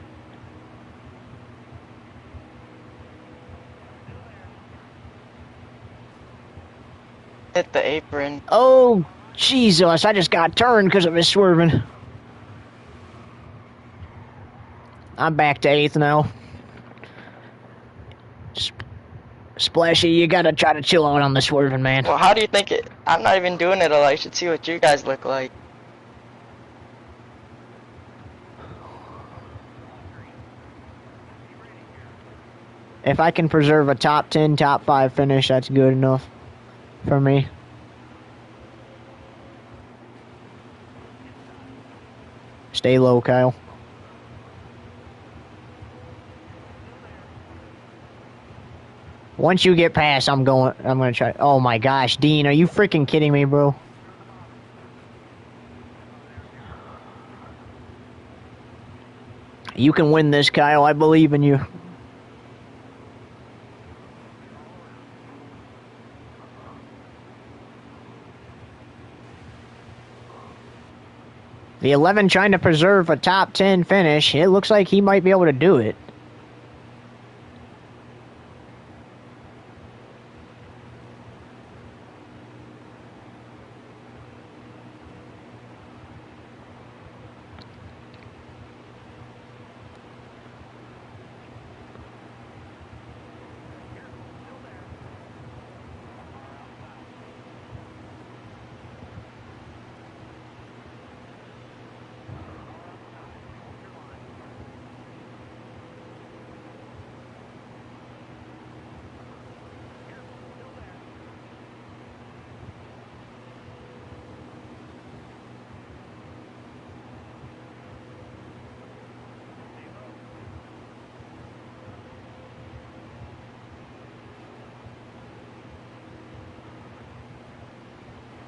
Hit the apron. Oh, Jesus, I just got turned because of his swerving. I'm back to 8th now. Splashy, you gotta try to chill out on the swerving, man. Well, how do you think it... I'm not even doing it, I should see what you guys look like. If I can preserve a top 10, top 5 finish, that's good enough. for me. Stay low, Kyle. Once you get past, I'm gonna try. Oh my gosh, Dean, are you freaking kidding me, bro? You can win this, Kyle. I believe in you. The 11 trying to preserve a top 10 finish. It looks like he might be able to do it.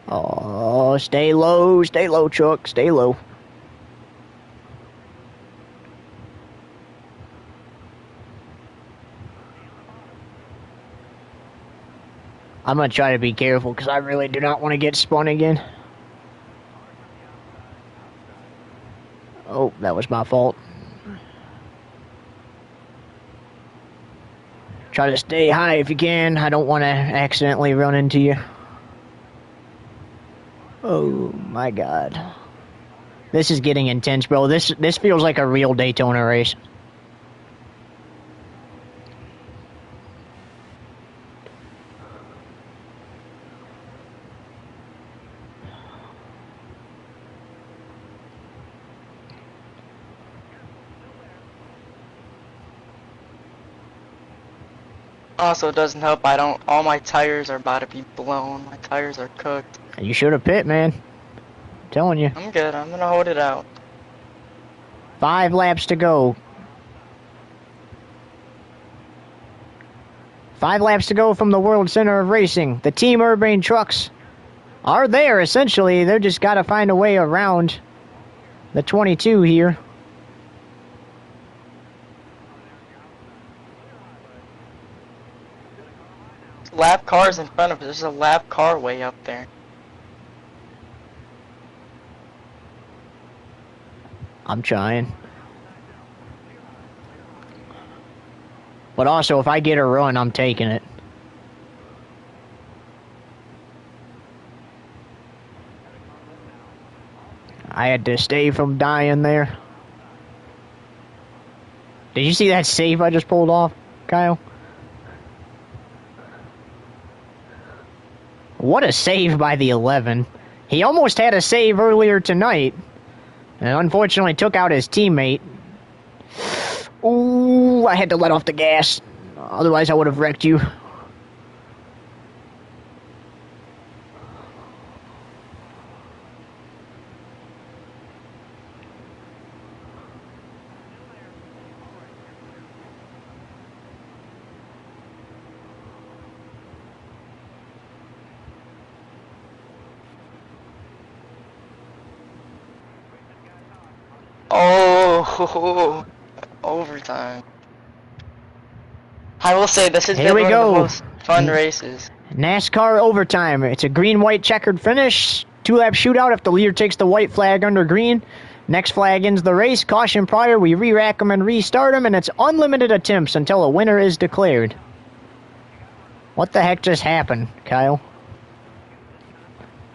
Oh, stay low, Chuck, stay low. I'm gonna try to be careful because I really do not want to get spun again. Oh, that was my fault. Try to stay high if you can. I don't want to accidentally run into you. Oh my god. This is getting intense, bro. This feels like a real Daytona race. Also, it doesn't help. All my tires are about to be blown. My tires are cooked. You should have pit, man. I'm telling you. I'm good. I'm gonna hold it out. 5 laps to go. 5 laps to go from the World Center of Racing. The Team Urbane trucks are there, essentially. They've just got to find a way around the 22 here. Lap cars in front of us. There's a lap car way up there. I'm trying. But also, if I get a run, I'm taking it. I had to stay from dying there. Did you see that save I just pulled off, Kyle? What a save by the 11. He almost had a save earlier tonight. And unfortunately took out his teammate. Ooh, I had to let off the gas. Otherwise I would have wrecked you. Oh, overtime. I will say this has been one of the most fun races. NASCAR overtime. It's a green-white checkered finish. 2-lap shootout if the leader takes the white flag under green. Next flag ends the race. Caution prior. We re-rack them and restart them, and it's unlimited attempts until a winner is declared. What the heck just happened, Kyle?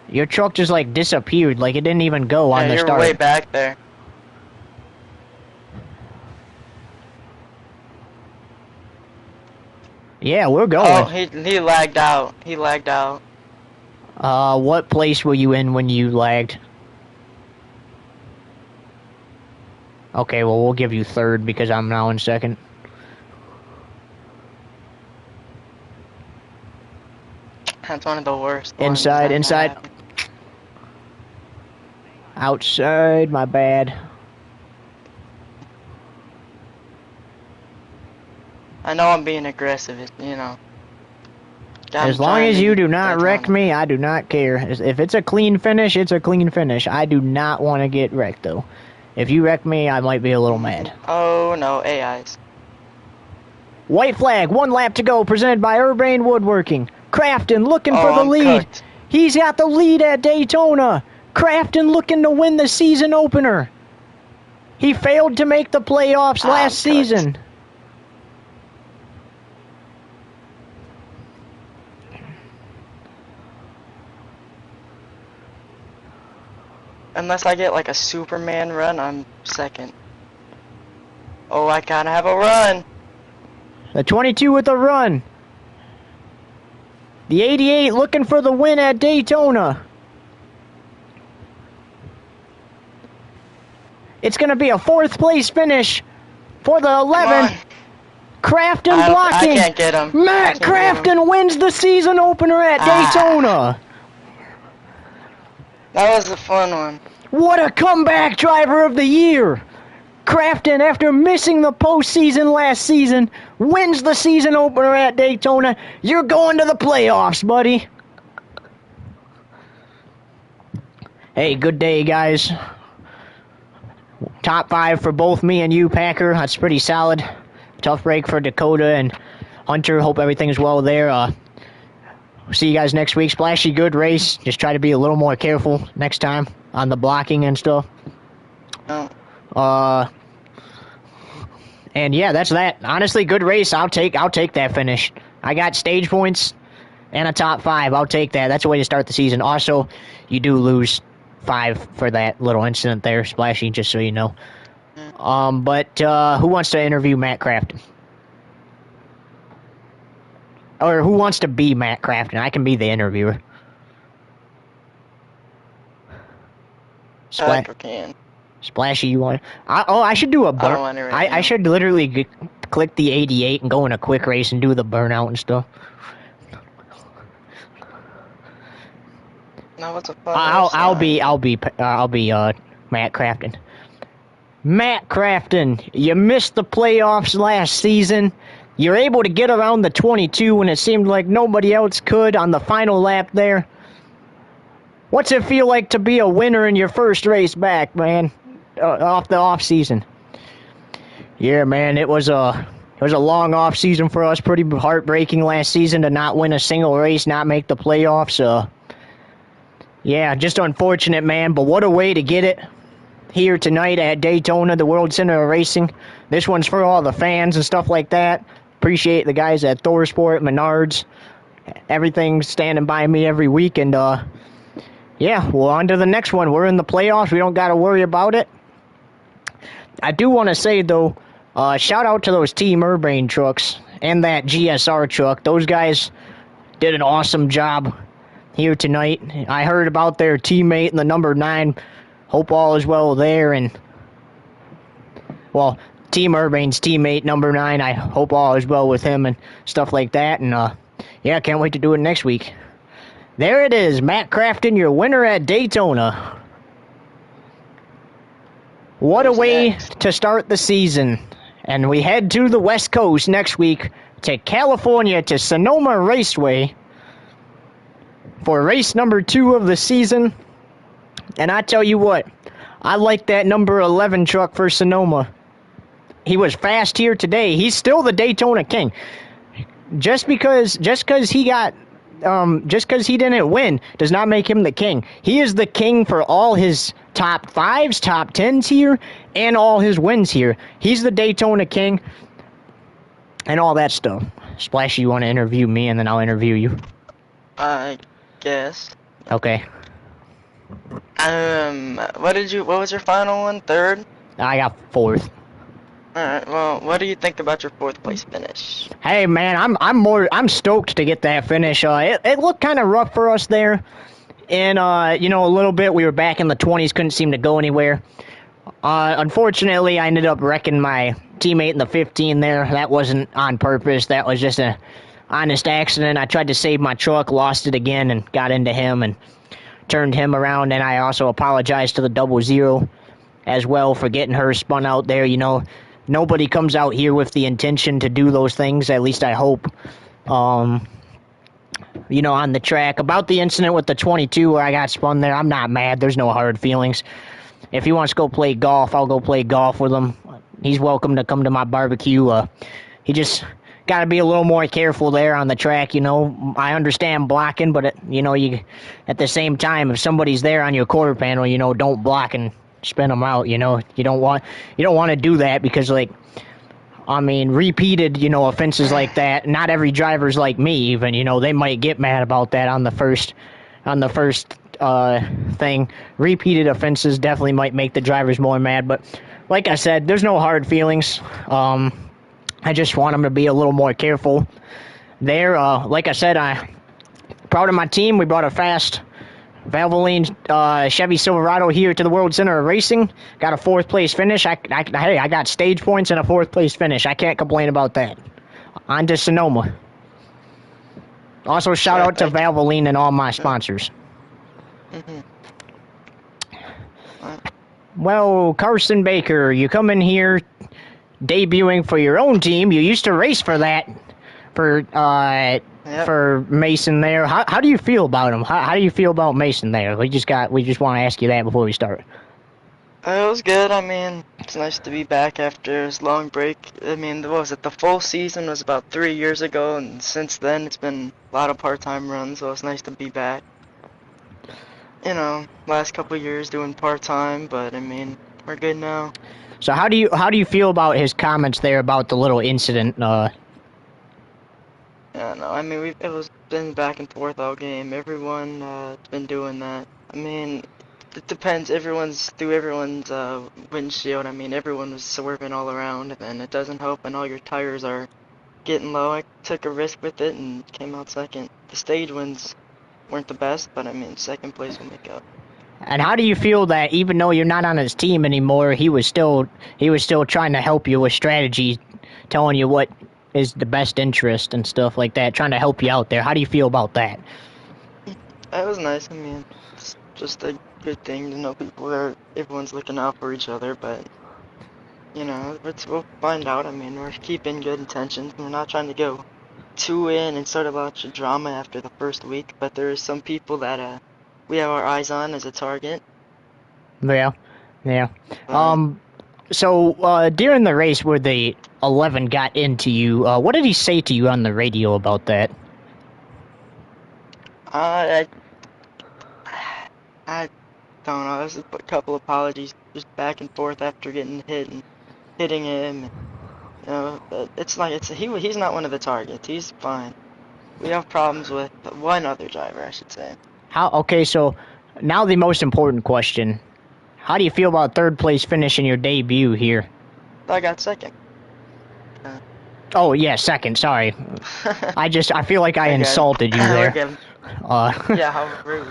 Your truck just like disappeared, like it didn't even go on the start. You're way back there. Yeah, we're going. Oh, he lagged out. He lagged out. What place were you in when you lagged? Okay, well, we'll give you third because I'm now in second. That's one of the worst ones Inside, that inside. happened. Outside, my bad. I know I'm being aggressive, you know. As long as you do not wreck me, I do not care. If it's a clean finish, it's a clean finish. I do not want to get wrecked, though. If you wreck me, I might be a little mad. Oh, no, AIs. White flag, 1 lap to go, presented by Urbane Woodworking. Crafton looking for the I'm lead. cooked. He's got the lead at Daytona. Crafton looking to win the season opener. He failed to make the playoffs last season. Unless I get like a Superman run, I'm second. Oh, I gotta have a run. The 22 with a run. The 88 looking for the win at Daytona. It's going to be a 4th place finish for the 11. Crafton blocking. I can't get him. Matt Crafton wins the season opener at Daytona. That was a fun one. What a comeback driver of the year. Crafton, after missing the postseason last season, wins the season opener at Daytona. You're going to the playoffs, buddy. Hey, good day, guys. Top 5 for both me and you, Packer. That's pretty solid. Tough break for Dakota and Hunter. Hope everything's well there. See you guys next week. Splashy, good race. Just try to be a little more careful next time on the blocking and stuff. And yeah, that's that. Honestly, good race. I'll take that finish. I got stage points and a top 5. I'll take that. That's the way to start the season. Also, you do lose 5 for that little incident there, Splashy, just so you know. But who wants to interview Matt Crafton? Or who wants to be Matt Crafton? I can be the interviewer. Splashy, you want? I should do a burn. I should literally click the 88 and go in a quick race and do the burnout and stuff. No, what's a fun I'll be Matt Crafton. Matt Crafton, you missed the playoffs last season. You're able to get around the 22 when it seemed like nobody else could on the final lap there. What's it feel like to be a winner in your first race back, man? Off the off season. Yeah, man, it was a long off season for us. Pretty heartbreaking last season to not win a single race, not make the playoffs. Yeah, just unfortunate, man. But what a way to get it here tonight at Daytona, the World Center of Racing. This one's for all the fans and stuff like that. Appreciate the guys at ThorSport, Menards, everything standing by me every week. And yeah, well, on to the next one. We're in the playoffs. We don't got to worry about it. I do want to say, though, shout out to those Team Urbane trucks and that GSR truck. Those guys did an awesome job here tonight. I heard about their teammate in the number 9. Hope all is well there. And, well, Team Urbane's teammate, number 9, I hope all is well with him and stuff like that. And, yeah, can't wait to do it next week. There it is, Matt Crafton, your winner at Daytona. What a way to start the season. And we head to the West Coast next week to California to Sonoma Raceway for race number 2 of the season. And I tell you what, I like that number 11 truck for Sonoma. He was fast here today. He's still the Daytona King. Just because he didn't win does not make him the king. He is the king for all his top 5s, top 10s here, and all his wins here. He's the Daytona King and all that stuff. Splashy, you want to interview me and then I'll interview you? I guess. Okay. What was your final one? 3rd? I got 4th. Alright, well, what do you think about your 4th place finish? Hey man, I'm stoked to get that finish. It looked kind of rough for us there. And a little bit we were back in the 20s, couldn't seem to go anywhere. Unfortunately, I ended up wrecking my teammate in the 15 there. That wasn't on purpose. That was just a honest accident. I tried to save my truck, lost it again, and got into him and turned him around. And I also apologized to the 00 as well for getting her spun out there. You know, nobody comes out here with the intention to do those things, at least I hope. You know, on the track. About the incident with the 22 where I got spun there, I'm not mad. There's no hard feelings. If he wants to go play golf, I'll go play golf with him. He's welcome to come to my barbecue. He just got to be a little more careful there on the track. You know, I understand blocking, but you know, you at the same time, if somebody's there on your quarter panel, you know, don't block and spin them out. You know, you don't want to do that because, like, I mean, repeated, you know, offenses like that. Not every driver's like me. Even, you know, they might get mad about that on the first thing. Repeated offenses definitely might make the drivers more mad. But like I said, there's no hard feelings. I just want them to be a little more careful there. Like I said, I'm proud of my team. We brought a fast Valvoline Chevy Silverado here to the World Center of Racing. Got a 4th place finish. Hey, I got stage points and a 4th place finish. I can't complain about that. On to Sonoma. Also, shout out to Valvoline and all my sponsors. Well, Carson Baker, you come in here debuting for your own team. You used to race for that, for Mason there. How do you feel about him? How do you feel about Mason there? We just want to ask you that before we start. It was good. I mean, it's nice to be back after this long break. I mean, what was it? The full season was about 3 years ago, and since then it's been a lot of part-time runs, so it's nice to be back. You know, last couple of years doing part-time, but I mean, we're good now. So how do you feel about his comments there about the little incident? Yeah, no, I mean, it was been back and forth all game. Everyone been doing that. I mean, it depends. Everyone's windshield. I mean, everyone was swerving all around, and it doesn't help when all your tires are getting low. I took a risk with it and came out second. The stage wins weren't the best, but I mean, second place will make up. And how do you feel that even though you're not on his team anymore, he was still trying to help you with strategy, telling you what is the best interest and stuff like that, trying to help you out there? How do you feel about that? That was nice. I mean, it's just a good thing to know everyone's looking out for each other, but you know, we'll find out. I mean, we're keeping good intentions. We're not trying to go too in and start a lot of drama after the first week, but there are some people that we have our eyes on as a target. Yeah. So during the race where the 11 got into you, what did he say to you on the radio about that? I don't know. There's a couple apologies, just back and forth after getting hit and hitting him. You know, he's not one of the targets. He's fine. We have problems with one other driver, I should say. Okay, so now the most important question. How do you feel about 3rd place finish in your debut here? I got second. Oh, yeah, second, sorry. I feel like I insulted you there. Yeah, how rude.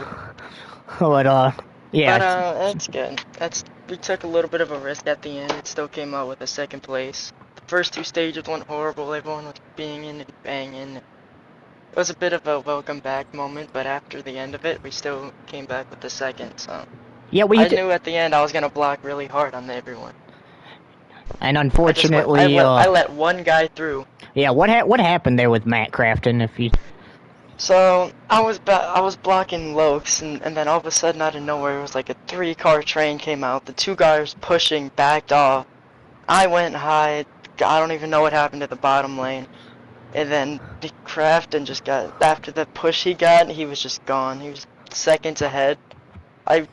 Yeah. But, that's good. We took a little bit of a risk at the end. It still came out with a 2nd place. The first 2 stages went horrible. Everyone was being in and banging. It was a bit of a welcome back moment, but after the end of it, we still came back with the 2nd, so. Yeah, I knew at the end I was going to block really hard on everyone. And unfortunately, I let one guy through. Yeah, what happened there with Matt Crafton? So I was blocking Lokes, and then all of a sudden out of nowhere it was like a 3-car train came out. The 2 guys pushing backed off. I went high. I don't even know what happened to the bottom lane. And then the Crafton just got, after the push he got, he was just gone. He was seconds ahead. I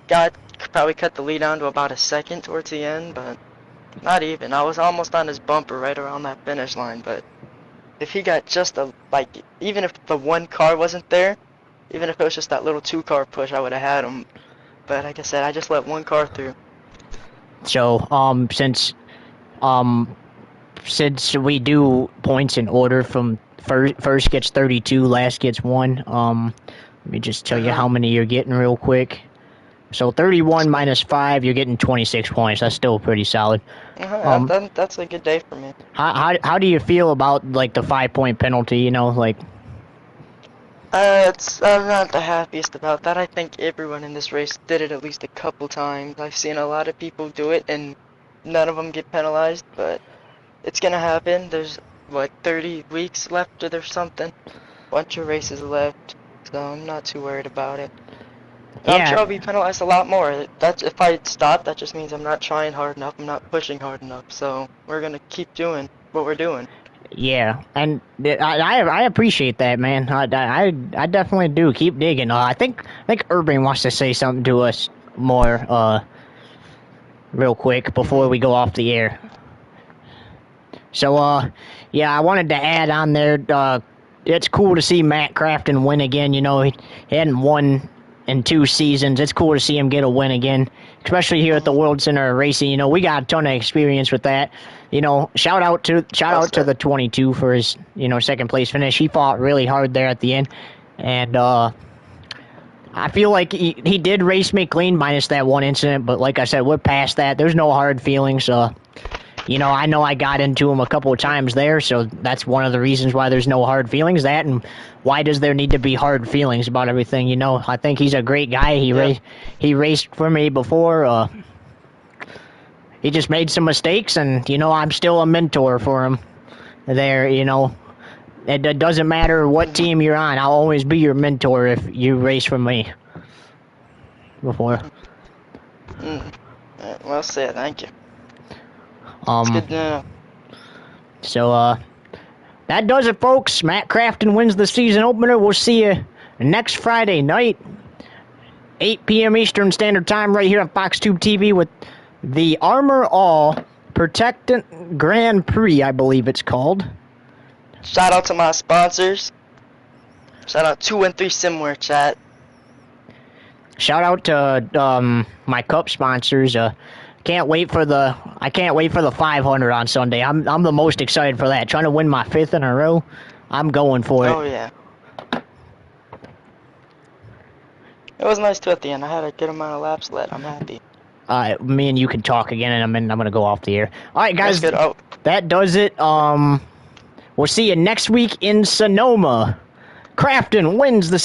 probably cut the lead down to about a second towards the end, but not even. I was almost on his bumper right around that finish line, but if he got just even if the 1 car wasn't there, even if it was just that little 2-car push, I would have had him. But like I said, I just let 1 car through. So, since we do points in order from first gets 32, last gets 1, let me just tell you how many you're getting real quick. So 31 minus 5, you're getting 26 points. That's still pretty solid. That's a good day for me. How do you feel about like the 5-point penalty? You know, like I'm not the happiest about that. I think everyone in this race did it at least a couple times. I've seen a lot of people do it, and none of them get penalized, but it's gonna happen. There's, what, 30 weeks left or there's something? Bunch of races left, so I'm not too worried about it. I'm Yeah. sure I'll be penalized a lot more. That's, if I stop, that just means I'm not trying hard enough, I'm not pushing hard enough, so we're gonna keep doing what we're doing. Yeah, and I appreciate that, man. I definitely do. Keep digging. I think Urban wants to say something to us more real quick before we go off the air. So yeah, I wanted to add on there. It's cool to see Matt Crafton win again. You know, he hadn't won in 2 seasons. It's cool to see him get a win again, especially here at the World Center of Racing. You know, we got a ton of experience with that. You know, shout out to the 22 for his, you know, second place finish. He fought really hard there at the end, and I feel like he did race me clean minus that one incident. But like I said, we're past that. There's no hard feelings. You know I got into him a couple of times there, so that's one of the reasons why there's no hard feelings. That, and why does there need to be hard feelings about everything? You know, I think he's a great guy. He raced for me before. He just made some mistakes, and, you know, I'm still a mentor for him there, you know. It doesn't matter what team you're on. I'll always be your mentor if you race for me before. Well said, thank you. It's Um, good to know. So, that does it, folks. Matt Crafton wins the season opener. We'll see you next Friday night, 8 p.m. Eastern Standard Time, right here on FoxTube TV with the Armor All Protectant Grand Prix, I believe it's called. Shout out to my sponsors. Shout out 2 and 3 Simware chat. Shout out to my cup sponsors. I can't wait for the 500 on Sunday. I'm the most excited for that. Trying to win my 5th in a row. I'm going for it. Oh yeah. It was nice too at the end. I had a good amount of laps left. I'm happy. Me and you can talk again, and I'm gonna go off the air. All right, guys. That's good. Oh. That does it. We'll see you next week in Sonoma. Crafton wins the